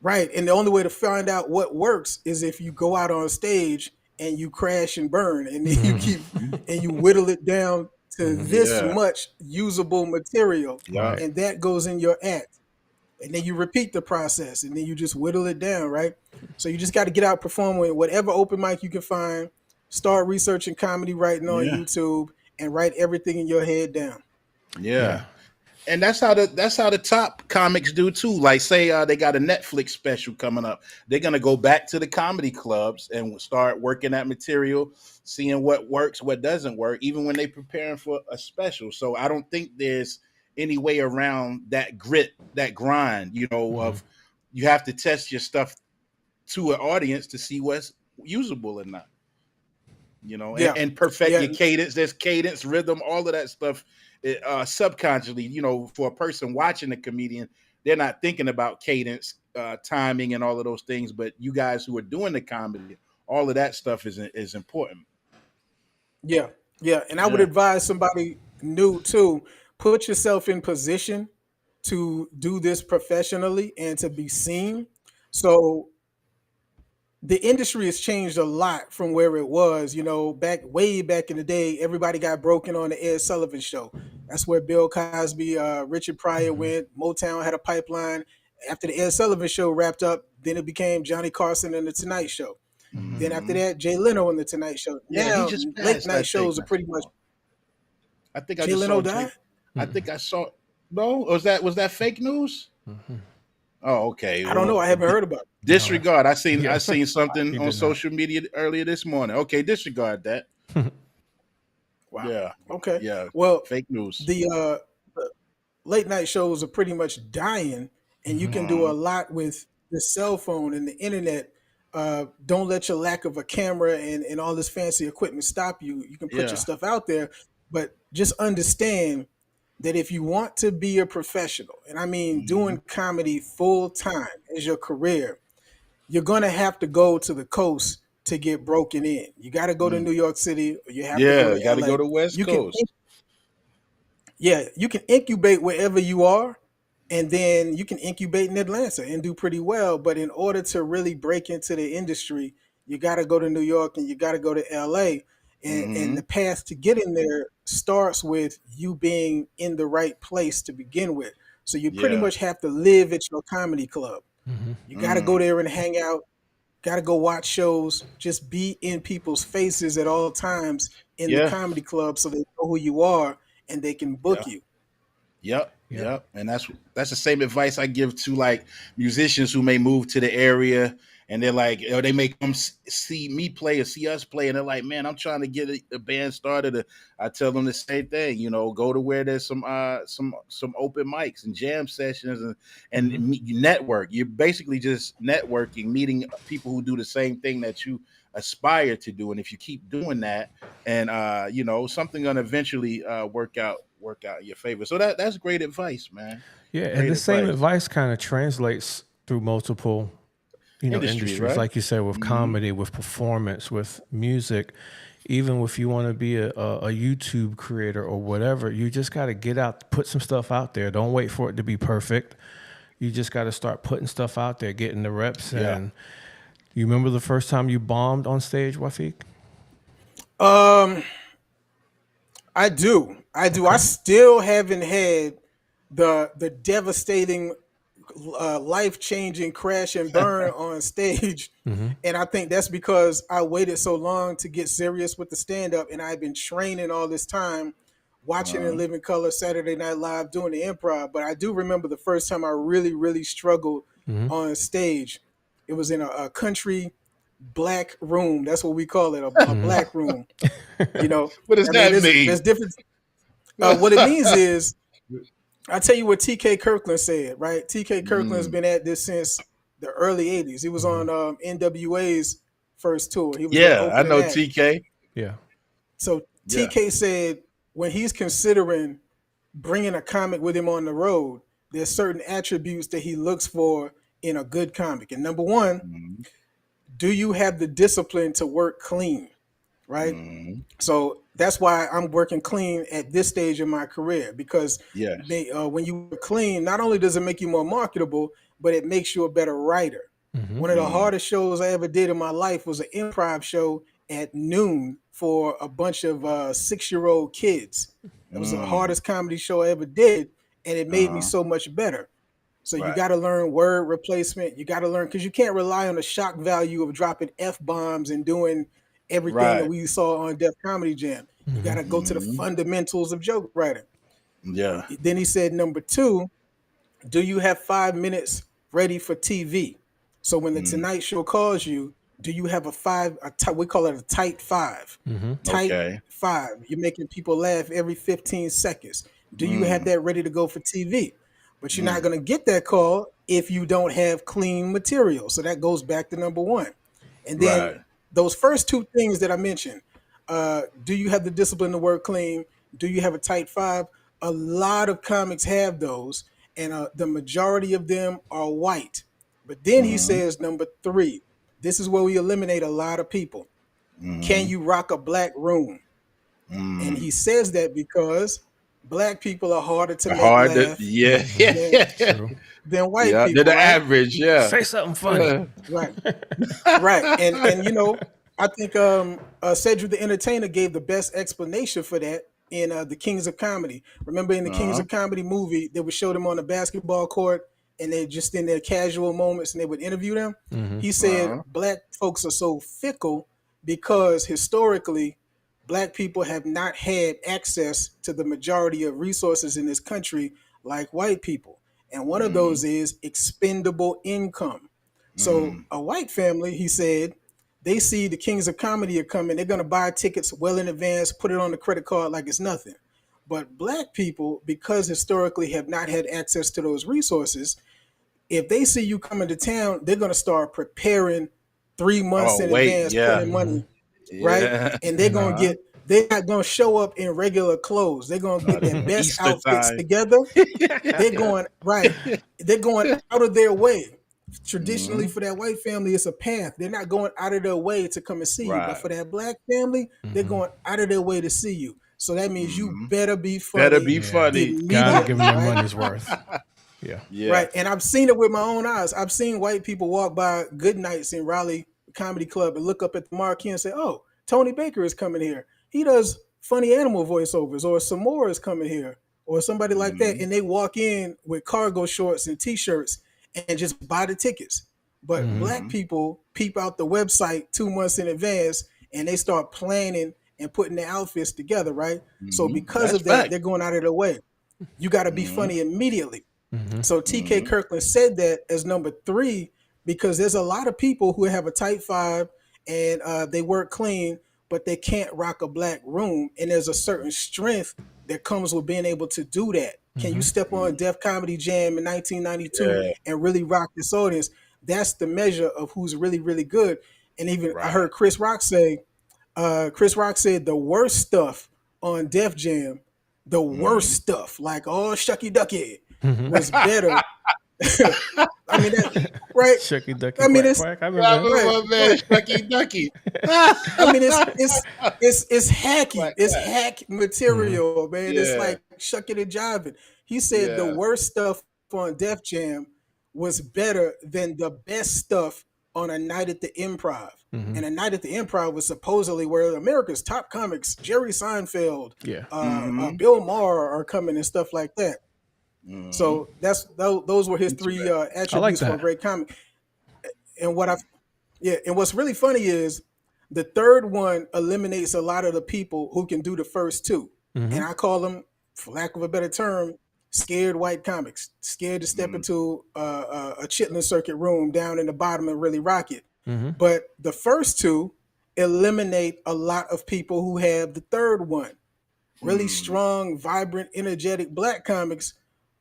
Right. And the only way to find out what works is if you go out on stage and you crash and burn, and then you keep and you whittle it down to this Yeah. much usable material, Yeah. Right. and that goes in your act. And then you repeat the process, and then you just whittle it down, right? So you just got to get out performing whatever open mic you can find, start researching comedy writing on Yeah. YouTube, and write everything in your head down. Yeah. Yeah. And that's how the top comics do too. Like say they got a Netflix special coming up. They're gonna go back to the comedy clubs and start working that material, seeing what works, what doesn't work, even when they preparing for a special. So I don't think there's any way around that grit, that grind, of you have to test your stuff to an audience to see what's usable or not. Yeah. And perfect Yeah. your cadence. There's cadence, rhythm, all of that stuff. Subconsciously, for a person watching a comedian, they're not thinking about cadence, timing, and all of those things. But you guys who are doing the comedy, all of that stuff is important. Yeah, yeah, and I would Yeah. advise somebody new too. Put yourself in position to do this professionally and to be seen. So the industry has changed a lot from where it was. Way back in the day, everybody got broken on the Ed Sullivan Show. That's where Bill Cosby, Richard Pryor went. Motown had a pipeline. After the Ed Sullivan Show wrapped up, then it became Johnny Carson and the Tonight Show. Then after Hmm. that, Jay Leno and the Tonight Show. Yeah, he Now, just late passed, I night think, shows are not pretty too much. long. I think I Jay just saw Leno Jay. died? I think I saw. No, was that fake news? Oh, okay. I don't know. Well, I haven't heard about it. No. disregard. I seen I Yeah. seen something He on did not. social media earlier this morning. Okay, disregard that. Wow. Yeah, Okay. yeah, Well, fake news. the late night shows are pretty much dying, and you can do a Mhm. lot with the cell phone and the internet. Don't let your lack of a camera and all this fancy equipment stop you. You can put your Yeah. stuff out there, but just understand that if you want to be a professional, and I mean Mhm. doing comedy full time as your career, you're gonna have to go to the coast to get broken in. You got to go to Mm. New York City, or you have to go Yeah, to you got to go LA. to West You can, Coast. yeah, you can incubate wherever you are, and then you can incubate in Atlanta and do pretty well. But in order to really break into the industry, you got to go to New York and you got to go to LA. And the Mm-hmm. path to get in there starts with you being in the right place to begin with. So you pretty Yeah. much have to live at your comedy club. Mm-hmm. You got to go Mm. there and hang out. Got to go watch shows. Just be in people's faces at all times in the Yeah. comedy club so they know who you are and they can book Yeah. you. Yep, Yep. yep, and that's the same advice I give to like musicians who may move to the area, and they're like, or they may come see me play or see us play, and they're like, man, I'm trying to get a band started. I tell them the same thing, go to where there's some open mics and jam sessions, and Mm-hmm. you network. You're basically just networking, meeting people who do the same thing that you aspire to do, and if you keep doing that, and something gonna eventually work out in your favor. So that's great advice, man. Yeah, and Great the same advice. advice kind of translates through multiple, Industries, industries. right? Like you said, with Mm-hmm. comedy, with performance, with music, even if you want to be a YouTube creator or whatever, you just got to get out, put some stuff out there. Don't wait for it to be perfect. You just got to start putting stuff out there, getting the reps. Yeah. And you remember the first time you bombed on stage, Wafeeq? Um, I do. I do. I Okay. still haven't had the devastating, life changing crash and burn on stage, Mm-hmm. and I think that's because I waited so long to get serious with the stand up, and I've been training all this time, watching in Uh, living color, Saturday Night Live, doing the improv. But I do remember the first time I really, really struggled Mm-hmm. on stage. It was in a country black room. That's what we call it, a Mm-hmm. black room. You know, what does I mean, that there's mean? different. What it means is, I tell you what T.K. Kirkland said, right? T.K. Kirkland's Mm. been at this since the early '80s. He was Mm-hmm. on N.W.A.'s first tour. He was their Yeah, I opening know act. TK. Yeah. So Yeah. T.K. said when he's considering bringing a comic with him on the road, there's certain attributes that he looks for in a good comic. And number one, Mm-hmm. do you have the discipline to work clean, right? Mm-hmm. So that's why I'm working clean at this stage of my career, because Yes. when you work clean, not only does it make you more marketable, but it makes you a better writer. Mm-hmm. One of the Mm. hardest shows I ever did in my life was an improv show at noon for a bunch of 6-year-old kids. That was the Mm. hardest comedy show I ever did, and it made me Uh-huh. so much better. So you Right. got to learn word replacement. You got to learn, because you can't rely on the shock value of dropping f bombs and doing everything that Right. we saw on Def Comedy Jam. You got Mm-hmm. to go to the Mm-hmm. fundamentals of joke writing. Yeah. Then he said, number two, do you have 5 minutes ready for TV? So when the Mm. Tonight Show calls you, do you have we call it a tight five? Mm-hmm. Tight Okay. five. You're making people laugh every 15 seconds. Do you have Mm. that ready to go for TV? But you're not Mm. going to get that call if you don't have clean material. So that goes back to number one. And then Right. those first two things that I mentioned, do you have the discipline to work clean? Do you have a tight five? A lot of comics have those, and the majority of them are white. But then he Mm-hmm. says, number three, this is where we eliminate a lot of people. Can Mm-hmm. you rock a black room? And Mm. he says that because black people are harder to make Hard to, laugh yeah. Mm-hmm. than True. white Yeah. They're people, the right? average, yeah. Say something funny. Right. Right. And I think Cedric the Entertainer gave the best explanation for that in The Kings of Comedy. Remember in the Kings Uh-huh. of Comedy movie, they would show them on the basketball court and they just in their casual moments and they would interview them. Mm-hmm. He said Uh-huh. black folks are so fickle because historically black people have not had access to the majority of resources in this country like white people. And one of Mm. those is expendable income. So Mm. a white family, he said, they see the Kings of Comedy are coming. They're going to buy tickets well in advance, put it on the credit card like it's nothing. But black people, because historically have not had access to those resources, if they see you coming to town, they're going to start preparing 3 months Oh, in wait, advance, yeah. putting Mm-hmm. money, right? Yeah. And they're going to Uh-huh. get, they're not going to show up in regular clothes. They're going to get their best Easter outfits time. together. They're going, right. They're going out of their way. Traditionally, Mm-hmm. for that white family, it's a path. They're not going out of their way to come and see you. But Right. for that black family, they're Mm-hmm. going out of their way to see you. So that means you Mm-hmm. better be Better funny be Yeah. funny. Gotta give them immediately, their right? money's worth. Yeah. Right. And I've seen it with my own eyes. I've seen white people walk by Good Nights in Raleigh Comedy Club and look up at the marquee and say, "Oh, Tony Baker is coming here. He does funny animal voiceovers," or Samora is coming here, or somebody like that. Mm-hmm. And they walk in with cargo shorts and t-shirts and just buy the tickets. But black people peep out the website 2 months in advance and they start planning and putting their outfits together, right? So Mm-hmm. because That's of that, fact. they're going out of their way. You got to be Mm-hmm. funny immediately. So TK Mm-hmm. Kirkland said that as number three because there's a lot of people who have a tight five and they work clean, but they can't rock a black room. And there's a certain strength that comes with being able to do that. Can you step on Def Comedy Jam in 1992 Yeah. and really rock this audience? That's the measure of who's really, really good. And even I Right. heard Chris Rock said the worst stuff on Def Jam, the worst Mm-hmm. stuff, like oh shucky ducky, was better. I mean that right. Shucky ducky I mean quack it's quack. I Yeah, remember I that. right, remember my man right. Shucky Ducky. I mean it's hacky. Quack, It's quack. hack material, man. It's Yeah. like shucking and jiving. He said the Yeah. worst stuff on Def Jam was better than the best stuff on a night at the Improv. And a night at the Improv was supposedly where America's top comics, Jerry Seinfeld, Yeah. Mm-hmm. Bill Maher, are coming and stuff like that. Mm-hmm. So those were his three Interesting. I like attributes for a that. great comic. And what I yeah, and what's really funny is the third one eliminates a lot of the people who can do the first two. And I call them, for lack of a better term, scared white comics, scared to step Mm-hmm. into a chitlin circuit room down in the bottom and really rock it. But the first two eliminate a lot of people who have the third one. Really Mm-hmm. strong, vibrant, energetic black comics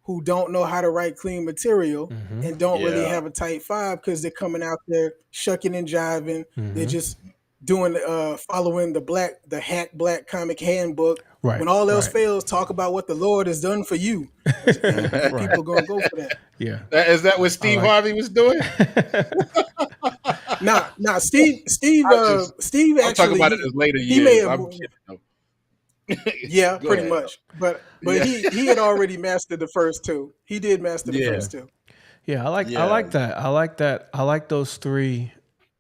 who don't know how to write clean material and don't really Yeah. have a tight five because they're coming out there shucking and jiving. They're just doing following the hack black comic handbook. Right. When all else Right. fails, talk about what the Lord has done for you. And Right. people are gonna go for that. Yeah. Is that what Steve like- Harvey was doing? Nah, Steve I'm talking actually about it in later he may years. have I'm kidding. yeah, Go pretty ahead. much. But Yeah. he had already mastered the first two. He did master the Yeah. first two. Yeah, I like Yeah. that. I like that. I like those three.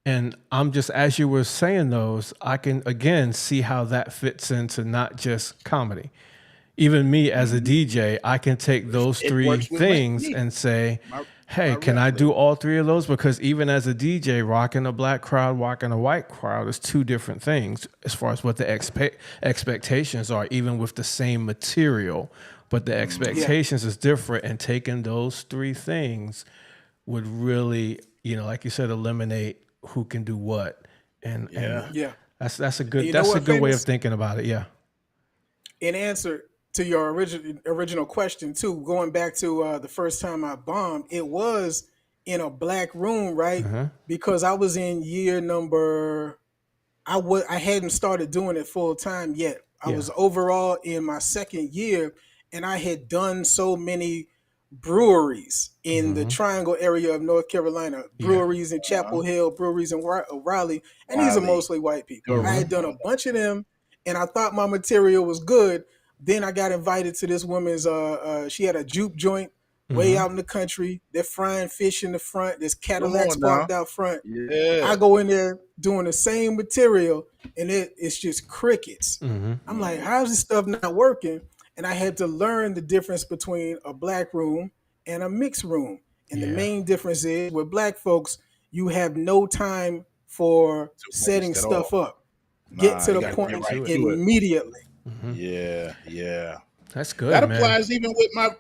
And I'm just, as you were saying those, I can again see how that fits into not just comedy. Even me as a DJ, I can take those It three works with things me. and say, My- hey, my can rap I do list. all three of those? Because even as a DJ, rocking a black crowd, rocking a white crowd is two different things as far as what the expectations are, even with the same material. But the expectations is different, and taking those three things would really, like you said, eliminate who can do what. And Yeah. that's a good You know that's a what, good way of Famous? thinking about it. Yeah. In answer to your original question too, going back to the first time I bombed, it was in a black room, right? Because I was in year number I hadn't started doing it full time yet. I Yeah. was overall in my second year, and I had done so many breweries in the Triangle area of North Carolina, breweries in Chapel Hill, breweries in Raleigh, and these are Raleigh. mostly white people. I Durham. had done a bunch of them, and I thought my material was good. Then I got invited to this woman's. She had a juke joint way out in the country. They're frying fish in the front. There's Cadillacs on now. parked out front. Yeah. I go in there doing the same material, and it's just crickets. I'm like, how's this stuff not working? And I had to learn the difference between a black room and a mixed room. And the main difference is with black folks, you have no time for setting waste at stuff all. up. Get Nah, to you the gotta point get right to it. immediately. Yeah. Yeah. That's good, That man. applies even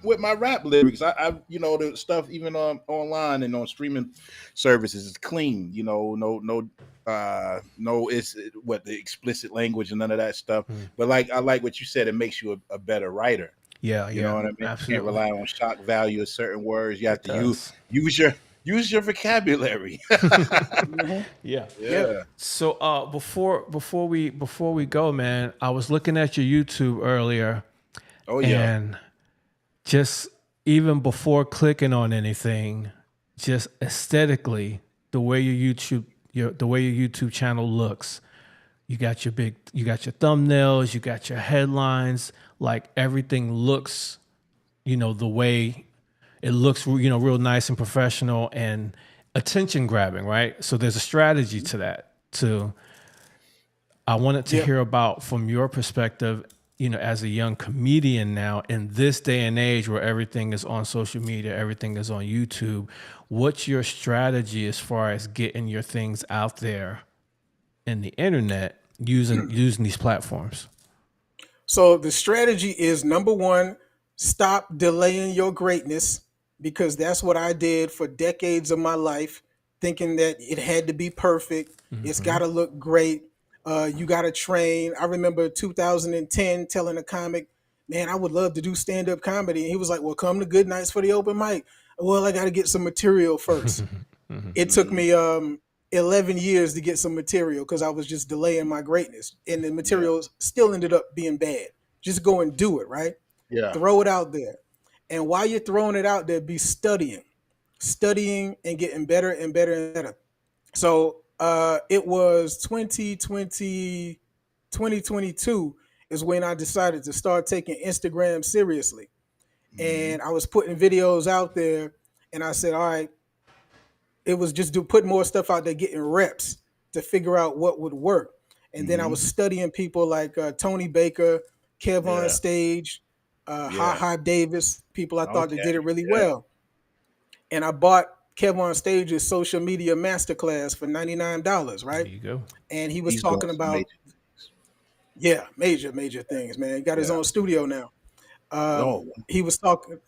with my rap lyrics. I the stuff even on online and on streaming services is clean. No, it's what the explicit language and none of that stuff. But I like what you said. It makes you a better writer. Yeah, You know what I mean? Absolutely. You can't rely on shock value of certain words. You have to does. use your vocabulary. Yeah. Yeah. So before we go, man, I was looking at your YouTube earlier. Oh yeah. And just even before clicking on anything, just aesthetically, the way your YouTube channel looks, you got your thumbnails, you got your headlines, like everything looks, the way it looks real nice and professional and attention grabbing, right? So there's a strategy to that. I wanted to Yep. hear about from your perspective, as a young comedian now in this day and age where everything is on social media, everything is on YouTube. What's your strategy as far as getting your things out there in the internet using these platforms? So the strategy is number one, stop delaying your greatness, because that's what I did for decades of my life, thinking that it had to be perfect. It's got to look great. You got to train. I remember 2010 telling a comic, man, I would love to do stand up comedy. And he was like, well, come to Good Nights for the open mic. Well, I got to get some material first. It took me 11 years to get some material because I was just delaying my greatness. And the Yeah. material still ended up being bad. Just go and do it, right? Yeah. Throw it out there. And while you're throwing it out there, be studying and getting better and better and better. So it was 2022 is when I decided to start taking Instagram seriously. Mm-hmm. And I was putting videos out there, and I said, all right, it was just put more stuff out there, getting reps to figure out what would work. And then I Mm-hmm. was studying people like Tony Baker, Kev on Yeah. Stage, Ha Yeah. Ha Davis, people I thought that did Okay. it really Yeah. well. And I bought Kev on Stage's social media masterclass for $99, There right? you go. And he was He's doing talking some about, major things. yeah, major things, man. He got his Yeah. own studio now. Oh. He was talking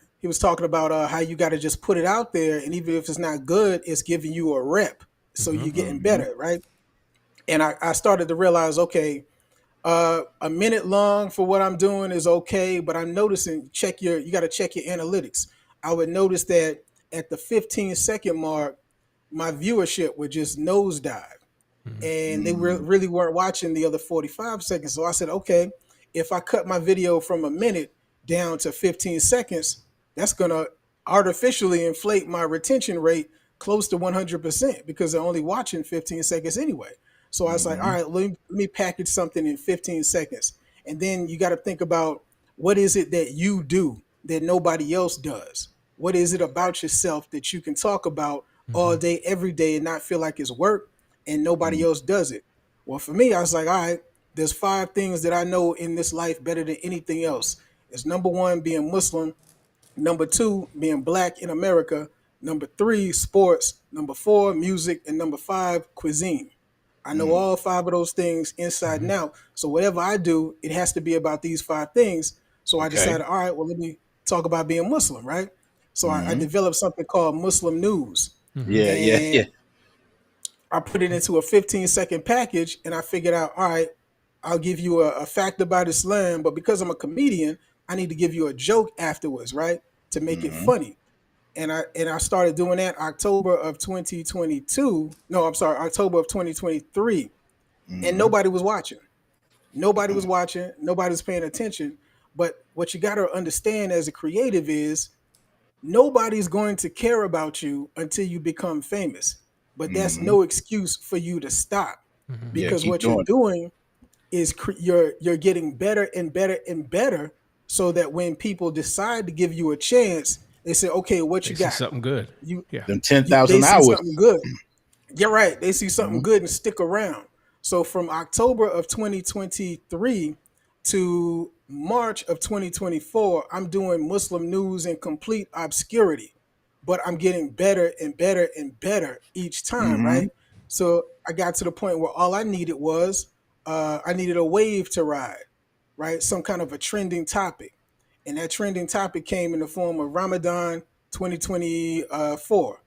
about how you got to just put it out there, and even if it's not good, it's giving you a rep, so you're getting Mm-hmm. better, right? And I started to realize, okay, a minute long for what I'm doing is okay, but I'm noticing you got to check your analytics. I would notice that at the 15-second mark, my viewership would just nosedive, and they Mm-hmm. really weren't watching the other 45 seconds. So I said, okay, if I cut my video from a minute down to 15 seconds, that's going to artificially inflate my retention rate close to 100% because they're only watching 15 seconds anyway. So I was like, all Mm-hmm. right, let me package something in 15 seconds. And then you got to think about, what is it that you do that nobody else does? What is it about yourself that you can talk about all day, every day, and not feel like it's work, and nobody else does it? Well, for me, I was like, all right, there's 5 things that I know in this life better than anything else. It's number one, being Muslim. Number two, being black in America. Number three, sports. Number four, music. And number five, cuisine. I know Mm-hmm. all 5 of those things inside and out. So whatever I do, it has to be about these 5 things. So I Okay. decided, all right, well, let me talk about being Muslim, right? So I Mm-hmm. developed something called Muslim News. Yeah. Yeah. Yeah. And I put it into a 15-second package, and I figured out, all right, I'll give you a fact about Islam, but because I'm a comedian, I need to give you a joke afterwards, right? To make it Mm-hmm. funny. And I started doing that October of 2022. No, I'm sorry, October of 2023. And Mm-hmm. nobody was watching. Nobody was watching. Nobody was paying attention. But what you got to understand as a creative is, nobody's going to care about you until you become famous. But that's Mm-hmm. no excuse for you to stop, Yeah. because Keep what you're doing doing is you're getting better and better and better, so that when people decide to give you a chance, they say, okay, what They you see got? something good. You, Yeah. them ten they thousand see hours. something good. You're right. They see something Mm-hmm. good and stick around. So from October of 2023 to March of 2024, I'm doing Muslim news in complete obscurity, but I'm getting better and better and better each time, Mm-hmm. right? So I got to the point where all I needed was, I needed a wave to ride, right? Some kind of a trending topic. And that trending topic came in the form of Ramadan 2024.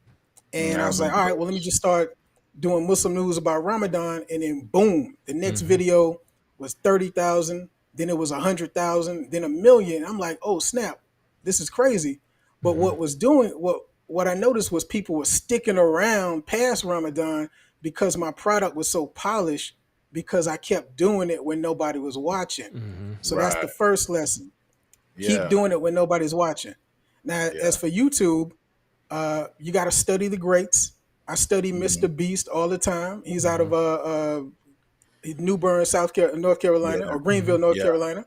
And I I was like, remember all right, well, let me those. just start doing Muslim news about Ramadan. And then boom, the next video was 30,000. Then it was 100,000, then 1 million. I'm like, oh snap, this is crazy. But what I noticed was people were sticking around past Ramadan because my product was so polished, because I kept doing it when nobody was watching. So that's the Right. first lesson. Keep Yeah. doing it when nobody's watching. Now, as Yeah. for YouTube, you got to study the greats. I study Mm-hmm. Mr. Beast all the time. He's out of New Bern, North Carolina, Yeah. or Greenville, North Yeah. Carolina,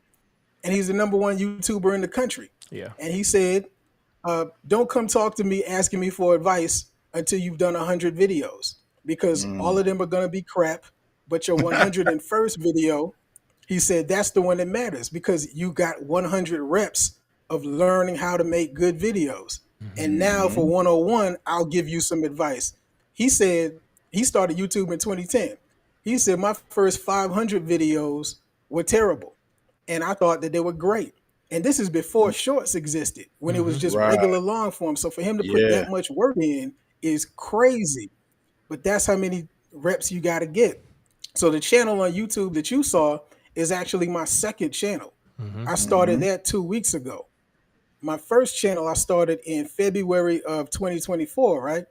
and he's the number one YouTuber in the country. Yeah. And he said, Don't come talk to me asking me for advice until you've done 100 videos, because all Mm. of them are going to be crap. But your 101st video, he said, that's the one that matters because you got 100 reps of learning how to make good videos. And now for Mm-hmm. 101, I'll give you some advice. He said he started YouTube in 2010. He said my first 500 videos were terrible, and I thought that they were great. And this is before shorts existed, when it was just Right. regular long form. So for him to put Yeah. that much work in is crazy. But that's how many reps you got to get. So the channel on YouTube that you saw is actually my second channel. I started Mm-hmm. that 2 weeks ago. My first channel I started in February of 2024, right?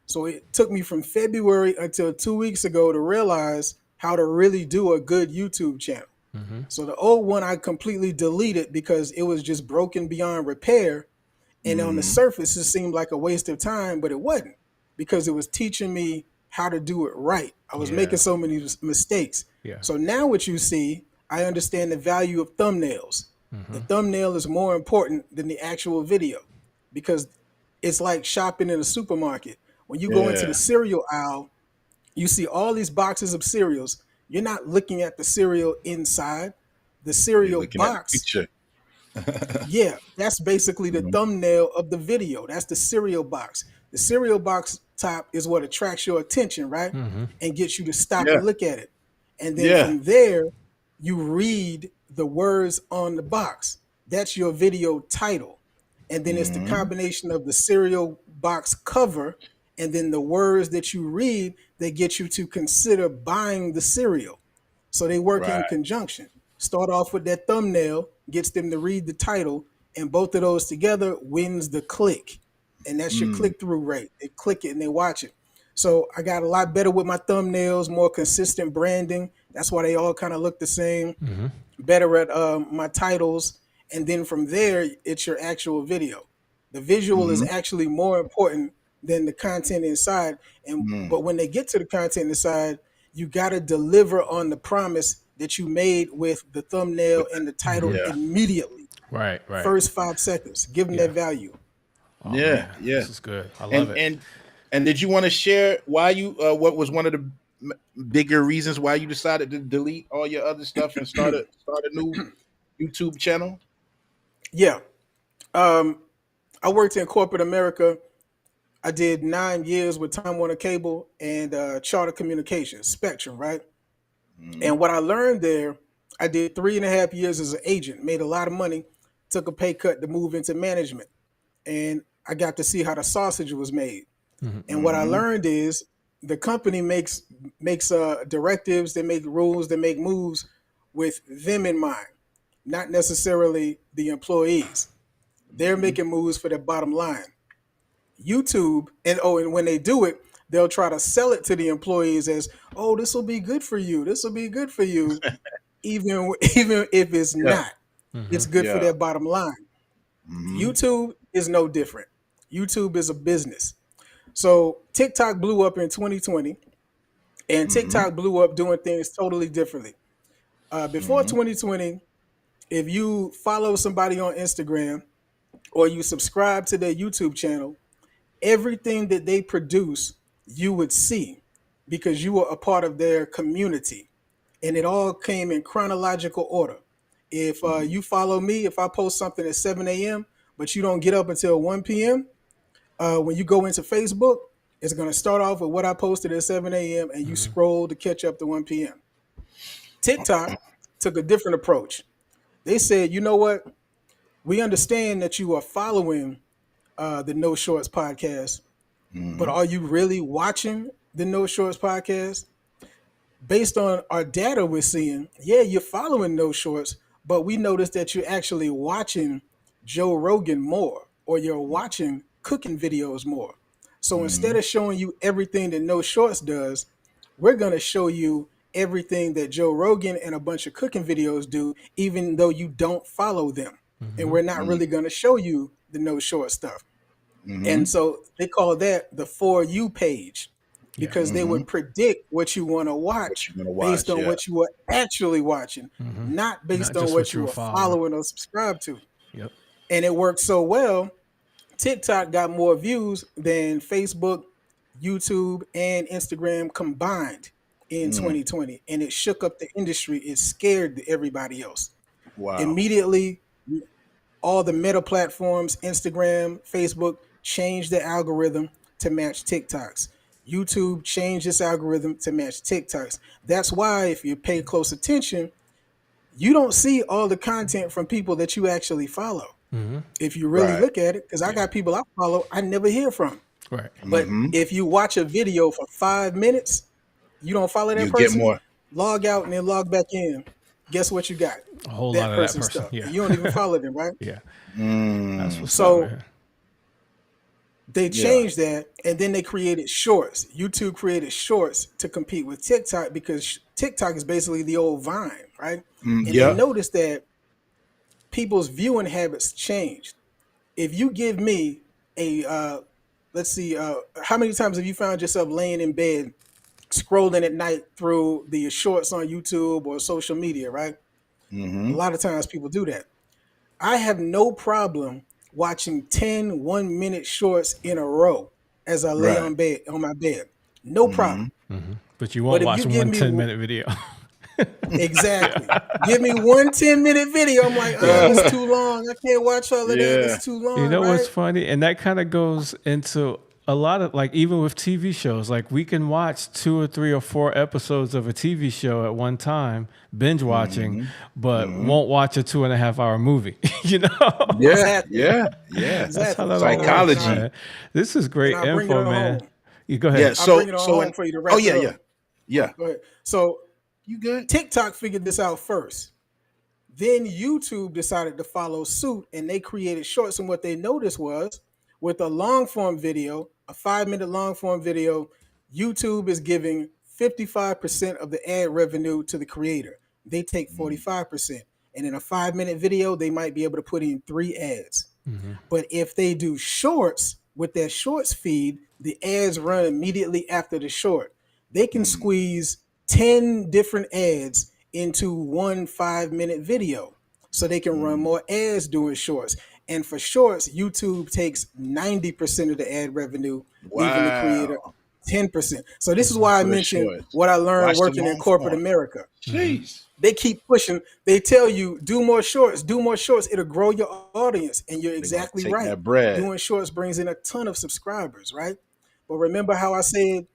So it took me from February until 2 weeks ago to realize how to really do a good YouTube channel. So the old one I completely deleted because it was just broken beyond repair. And on the Mm-hmm. surface, it seemed like a waste of time, but it wasn't, because it was teaching me how to do it right. I was Yeah. making so many mistakes. Yeah. So now what you see, I understand the value of thumbnails. The thumbnail is more important than the actual video, because it's like shopping in a supermarket. When you go into the Yeah. cereal aisle, you see all these boxes of cereals. You're not looking at the cereal inside. The You're cereal looking at the box, picture. yeah, that's basically the Mhm. thumbnail of the video. That's the cereal box. The cereal box top is what attracts your attention, right? And gets you to stop Yeah. and look at it. And then Yeah. from there, you read the words on the box. That's your video title. And then it's the Mm-hmm. combination of the cereal box cover and then the words that you read that get you to consider buying the cereal. So they work in Right. conjunction. Start off with that thumbnail, gets them to read the title, and both of those together wins the click. And that's your Mm. click through rate. They click it and they watch it. So I got a lot better with my thumbnails, more consistent branding. That's why they all kind of look the same. Better at my titles. And then from there, it's your actual video. The visual is Mm-hmm. actually more important than the content inside. And Mm. but when they get to the content inside, you got to deliver on the promise that you made with the thumbnail With and that. the title Yeah. immediately. Right. Right. First 5 seconds, give them Yeah. that value. Oh Yeah. man, Yeah. this is good. I love And it. and and did you want to share why you what was one of the bigger reasons why you decided to delete all your other stuff and start a new YouTube channel? Yeah. Um, I worked in corporate America. I did 9 years with Time Warner Cable and Charter Communications, Spectrum, right? Mm-hmm. And what I learned there, I did 3.5 years as an agent, made a lot of money, took a pay cut to move into management. And I got to see how the sausage was made. And what I Mm-hmm. learned is the company makes directives, they make rules, they make moves with them in mind, not necessarily the employees. They're Mm-hmm. making moves for their bottom line. YouTube, and when they do it, they'll try to sell it to the employees as, oh, this will be good for you. This will be good for you, even even if it's Yeah. not. It's good for Yeah. their bottom line. Mm-hmm. YouTube is no different. YouTube is a business. So TikTok blew up in 2020, and Mm-hmm. TikTok blew up doing things totally differently. Before Mm-hmm. 2020, if you follow somebody on Instagram or you subscribe to their YouTube channel, everything that they produce, you would see, because you were a part of their community. And it all came in chronological order. If you follow me, if I post something at 7 a.m., but you don't get up until 1 p.m., when you go into Facebook, it's going to start off with what I posted at 7 a.m. and you scroll to catch up to 1 p.m. TikTok took a different approach. They said, you know what? We understand that you are following the No Shorts podcast, but Mm-hmm. are you really watching the No Shorts podcast? Based on our data we're seeing, yeah, you're following No Shorts, but we noticed that you're actually watching Joe Rogan more, or you're watching cooking videos more. So Mm-hmm. instead of showing you everything that No Shorts does, we're going to show you everything that Joe Rogan and a bunch of cooking videos do, even though you don't follow them. And we're not really going to show you the No Short stuff. Mm-hmm. And so they call that the For You page, Yeah. because they Mm-hmm. would predict what you want to What watch you gonna based watch? on Yeah. what you were actually watching, not Not based on just what what you you were were following. following or subscribed to. Yep. And it worked so well TikTok got more views than Facebook, YouTube, and Instagram combined in 2020, and it shook up the industry. It scared everybody else. Wow. Immediately, all the meta platforms, Instagram, Facebook, changed the algorithm to match TikToks. YouTube changed its algorithm to match TikToks. That's why, if you pay close attention, you don't see all the content from people that you actually follow. If you really Right. look at it, because I got people I follow I never hear from. Right. But if you watch a video for 5 minutes, you don't follow that You get person, more. log out and then log back in. Guess what you got? A whole lot That of that person's person. stuff. Yeah. And you don't even follow them, right? Yeah. Mm. That's what's So up, man. they Yeah. changed that, and then they created shorts. YouTube created shorts to compete with TikTok because TikTok is basically the old Vine, right? And they Yeah. noticed that people's viewing habits changed. If you give me a let's see, how many times have you found yourself laying in bed scrolling at night through the shorts on YouTube or social media, right? A lot of times people do that. I have no problem watching 10 1 minute shorts in a row as I lay Right. on my bed. No problem. But you But won't if watch you give one me 10-minute video. exactly, give me one 10 minute video, I'm like, that's too long. I can't watch all of that. Yeah. It's too You long, know what's right? funny? And that kind of goes into a lot of, like, even with TV shows, like we can watch 2 or 3 or 4 episodes of a TV show at one time, binge watching, but won't watch a 2.5 hour movie. You know? Yeah. Exactly. Yeah. Yeah. That's how Exactly. that So, all works, Psychology. man. This is great and I bring it info, on man. home. You go Yeah. ahead. I'll bring it on So home for you to oh wrap yeah, it yeah. up. Yeah. Go ahead. So You good? TikTok figured this out first. Then YouTube decided to follow suit and they created shorts. And what they noticed was with a long form video, a 5 minute long form video, YouTube is giving 55% of the ad revenue to the creator. They take 45%. And in a 5 minute video, they might be able to put in 3 ads. But if they do shorts with that shorts feed, the ads run immediately after the short. They can squeeze 10 different ads into one 5 minute video. So they can run more ads doing shorts. And for shorts, YouTube takes 90% of the ad revenue, leaving the creator Wow. 10%. So this is why I For the mentioned shorts. what I learned Watch the working in long corporate form. America. Jeez. They keep pushing. They tell you do more shorts, do more shorts. It'll grow your audience, and you're They're gonna exactly take right. that bread. Doing shorts brings in a ton of subscribers, right? But remember how I said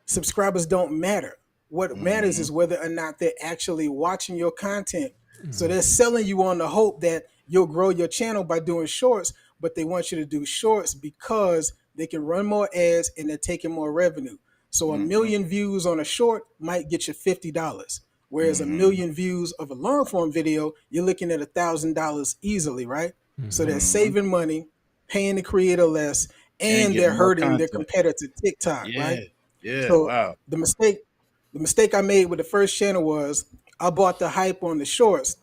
subscribers don't matter. What matters is whether or not they're actually watching your content. So they're selling you on the hope that you'll grow your channel by doing shorts, but they want you to do shorts because they can run more ads and they're taking more revenue. So a million views on a short might get you $50. Whereas a million views of a long form video, you're looking at $1,000 easily, right? So they're saving money, paying the creator less, And and they're getting more hurting their content. competitor TikTok, Yeah. right? Yeah. So Wow. the mistake I made with the first channel was I bought the hype on the shorts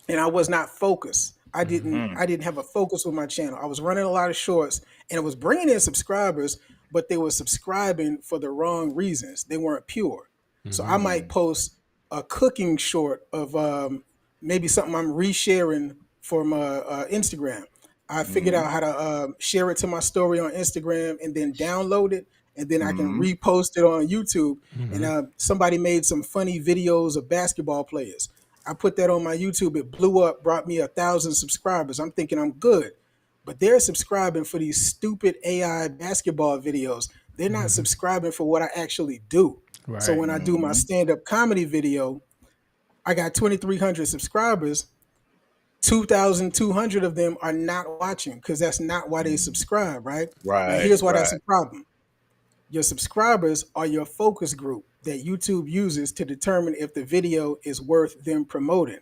and I was not focused. I didn't have a focus with my channel. I was running a lot of shorts and it was bringing in subscribers, but they were subscribing for the wrong reasons. They weren't pure. So I might post a cooking short of maybe something I'm resharing from Instagram. I figured out how to share it to my story on Instagram and then download it, and then I can repost it on YouTube. And somebody made some funny videos of basketball players. I put that on my YouTube. It blew up, brought me 1,000 subscribers. I'm thinking I'm good, but they're subscribing for these stupid AI basketball videos. They're not subscribing for what I actually do. So Right. when I do my stand-up comedy video, I got 2,300 subscribers. 2,200 of them are not watching because that's not why they subscribe, right? Now, Right. here's why that's Right. a problem. Your subscribers are your focus group that YouTube uses to determine if the video is worth them promoting.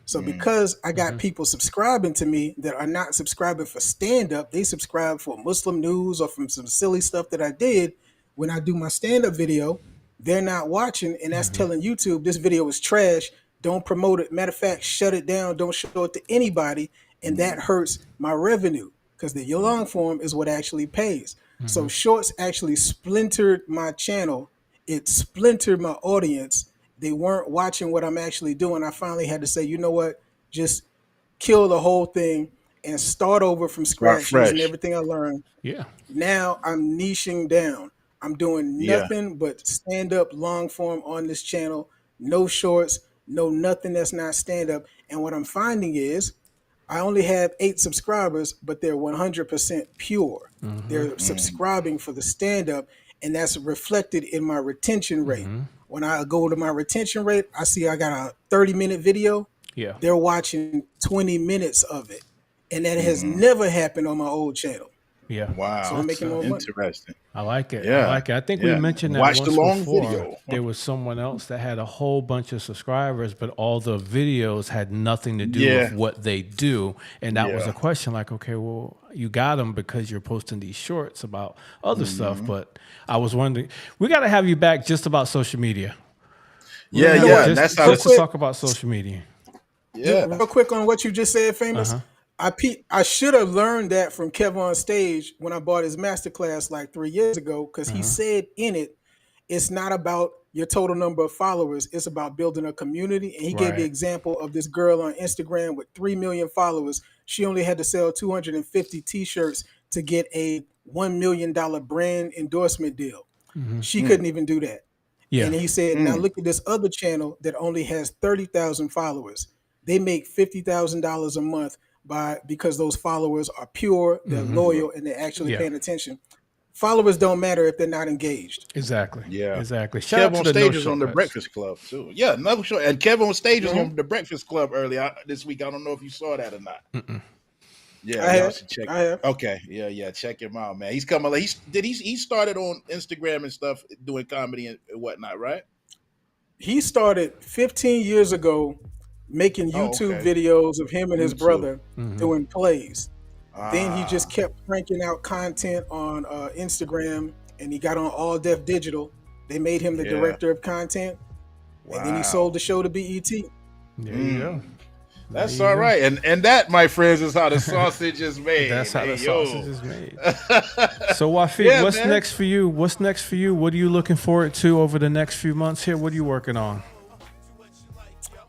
So because I got people subscribing to me that are not subscribing for stand-up, they subscribe for Muslim news or from some silly stuff that I did. When I do my stand-up video, they're not watching, and that's telling YouTube this video is trash. Don't promote it. Matter of fact, shut it down. Don't show it to anybody, and that hurts my revenue because the long form is what actually pays. So shorts actually splintered my channel. It splintered my audience. They weren't watching what I'm actually doing. I finally had to say, you know what? Just kill the whole thing and start over from Start scratch using fresh. everything I learned. Yeah. Now I'm niching down. I'm doing Yeah. nothing but stand up long form on this channel. No shorts, no nothing that's not stand up. And what I'm finding is I only have 8 subscribers, but they're 100% pure. Mm-hmm. They're subscribing for the stand up, and that's reflected in my retention rate. Mm-hmm. When I go to my retention rate, I see I got a 30-minute video. Yeah. They're watching 20 minutes of it. And that has Mm-hmm. never happened on my old channel. Yeah. So Wow. I'm making more money. Interesting. I like it. I Yeah. like it. I think we Yeah. mentioned that Watch the once long before. video. There was someone else that had a whole bunch of subscribers, but all the videos had nothing to do Yeah. with what they do. And that was Yeah. a question like, okay, well, you got them because you're posting these shorts about other stuff. But I was wondering, we got to have you back just about social media. Yeah, You know yeah. what? And that's how Just this. to talk about social media. Yeah. Real quick on what you just said, Famous. I should have learned that from Kev on Stage when I bought his masterclass like 3 years ago, because he said in it, it's not about your total number of followers. It's about building a community. And he gave the Right. example of this girl on Instagram with 3 million followers. She only had to sell 250 t-shirts to get a $1 million brand endorsement deal. She couldn't even do that. Yeah. And he said, now look at this other channel that only has 30,000 followers. They make $50,000 a month because those followers are pure, they're loyal, and they're actually paying attention. Followers don't matter if they're not engaged. Exactly. Yeah. Exactly. Shout Kev out to on the stage No is on the Shortcuts. Breakfast Club too. Yeah, no sure. And Kev on stage is on the Breakfast Club earlier this week. I don't know if you saw that or not. Yeah, I y'all have. should check. I have. Okay, yeah, check him out, man. He's coming. He started on Instagram and stuff, doing comedy and whatnot, right? He started 15 years ago making Oh, YouTube okay. videos of him and his YouTube. brother doing plays. Then he Ah, just kept cranking out content on Instagram, and he got on All Def Digital. They made him the Yeah. director of content, and then he wow. sold the show to BET. There you go. That's There you all go. right. And that, my friends, is how the sausage is made. That's how Hey, the yo. sausage is made. So Wafeeq, Yeah, what's man. next for you? What's next for you? What are you looking forward to over the next few months here? What are you working on?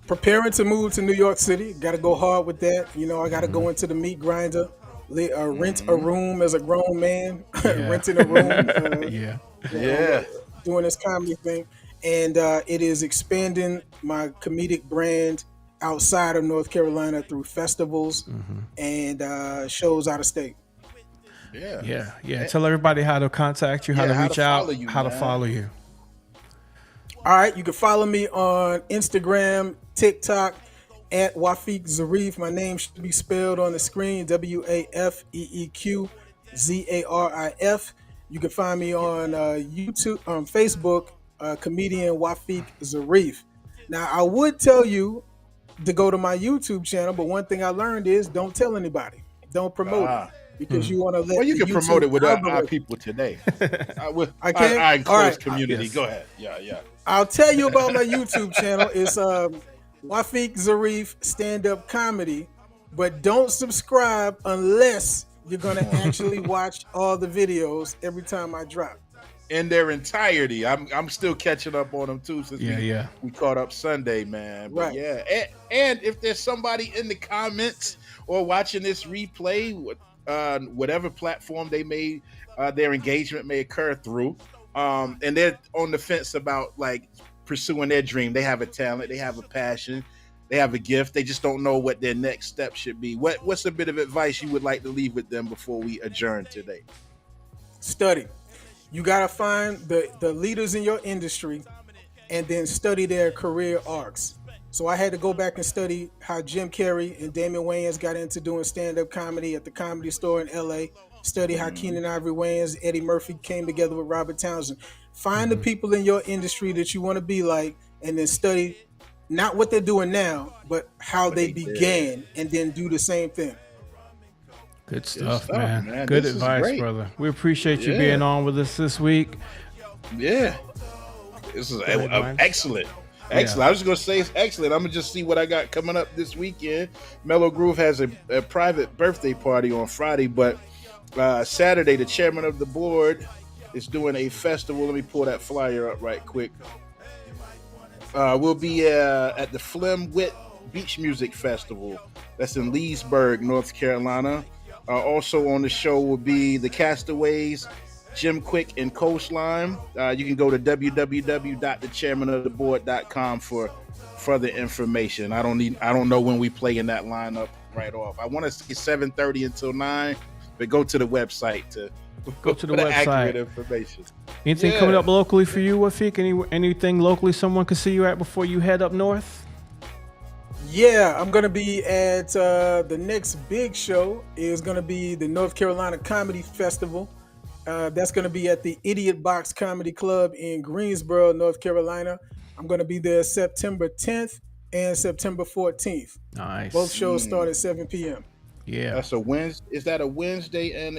Preparing to move to New York City. Got to go hard with that. You know, I got to go into the meat grinder, rent a room as a grown man, renting a room. Yeah. Yeah. Doing this comedy thing, and it is expanding my comedic brand outside of North Carolina through festivals and shows out of state. Yeah. Yeah. Tell everybody how to contact you, how Yeah, to how reach to out, follow you, how to man. follow you. All right, you can follow me on Instagram, TikTok at Wafeeq Zarif. My name should be spelled on the screen, Wafeeq Zarif. You can find me on YouTube, on Facebook, comedian Wafeeq Zarif. Now, I would tell you to go to my YouTube channel, but one thing I learned is don't tell anybody, don't promote it, because you want to let. Well, you the can promote YouTube it with our algorithm- people today. I can? Our close All right. community. Yes. Go ahead. Yeah. I'll tell you about my YouTube channel. It's Wafeeq Zarif Stand Up Comedy, but don't subscribe unless you're gonna actually watch all the videos every time I drop. In their entirety. I'm still catching up on them too since we caught up Sunday, man. But Right. yeah. And if there's somebody in the comments or watching this replay, whatever platform they may their engagement may occur through, and they're on the fence about like pursuing their dream. They have a talent, they have a passion, they have a gift. They just don't know what their next step should be. What's a bit of advice you would like to leave with them before we adjourn today? Study. You gotta find the leaders in your industry and then study their career arcs. So I had to go back and study how Jim Carrey and Damon Wayans got into doing stand-up comedy at the Comedy Store in LA. Study how Keenan Ivory Wayans, Eddie Murphy came together with Robert Townsend. Find the people in your industry that you want to be like, and then study not what they're doing now, but how they began, and then do the same thing. Good stuff, stuff, man. man. Good This is advice, great. brother. We appreciate you Yeah. being on with us this week. Yeah. This is ahead, Ryan. excellent. Excellent. I was just going to say it's excellent. I'm going to just see what I got coming up this weekend. Mellow Groove has a private birthday party on Friday, but Saturday, the chairman of the board is doing a festival. Let me pull that flyer up right quick. We'll be at the Flim Wit Beach Music Festival. That's in Leesburg, North Carolina. Also on the show will be the Castaways, Jim Quick, and Coastline. You can go to www.thechairmanoftheboard.com for further information. I don't know when we play in that lineup right off. I want to say 7:30 until 9, but go to the website to go to the website. Accurate information. Anything coming up locally for you, Wafeeq? Anything locally someone can see you at before you head up north? Yeah, I'm gonna be at the next big show is gonna be the North Carolina Comedy Festival. That's gonna be at the Idiot Box Comedy Club in Greensboro, North Carolina. I'm gonna be there September 10th and September 14th. Nice. Both shows start at 7 p.m. Yeah. That's a Wednesday. Is that a Wednesday and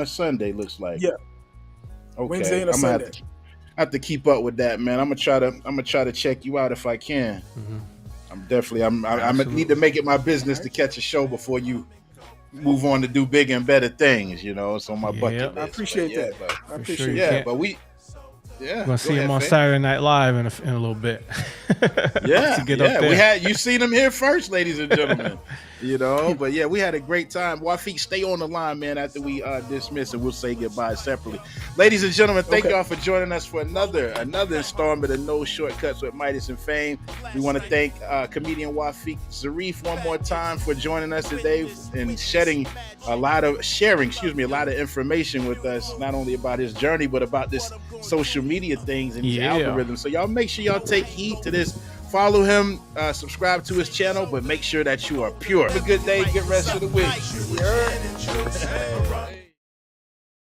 a Sunday? Looks like. Yeah. Okay. Wednesday and a Sunday. I have to keep up with that, man. I'm gonna try to check you out if I can. Mm-hmm. I need to make it my business to catch a show before you move on to do bigger and better things. You know, it's on my bucket list. I appreciate that. I appreciate that. But we. Yeah, we're gonna see him on Saturday Night Live in a little bit. Yeah, we had you seen him here first, ladies and gentlemen. You know, but yeah, we had a great time. Wafeeq, stay on the line, man. After we dismiss, and we'll say goodbye separately. Ladies and gentlemen, thank y'all for joining us for another installment of No Shortcuts with Midas and Fame. We want to thank comedian Wafeeq Zarif one more time for joining us today and sharing a lot of information with us, not only about his journey but about this social media things and these algorithms. So y'all make sure y'all take heed to this. Follow him, subscribe to his channel, but make sure that you are pure. Have a good day, good rest of the week.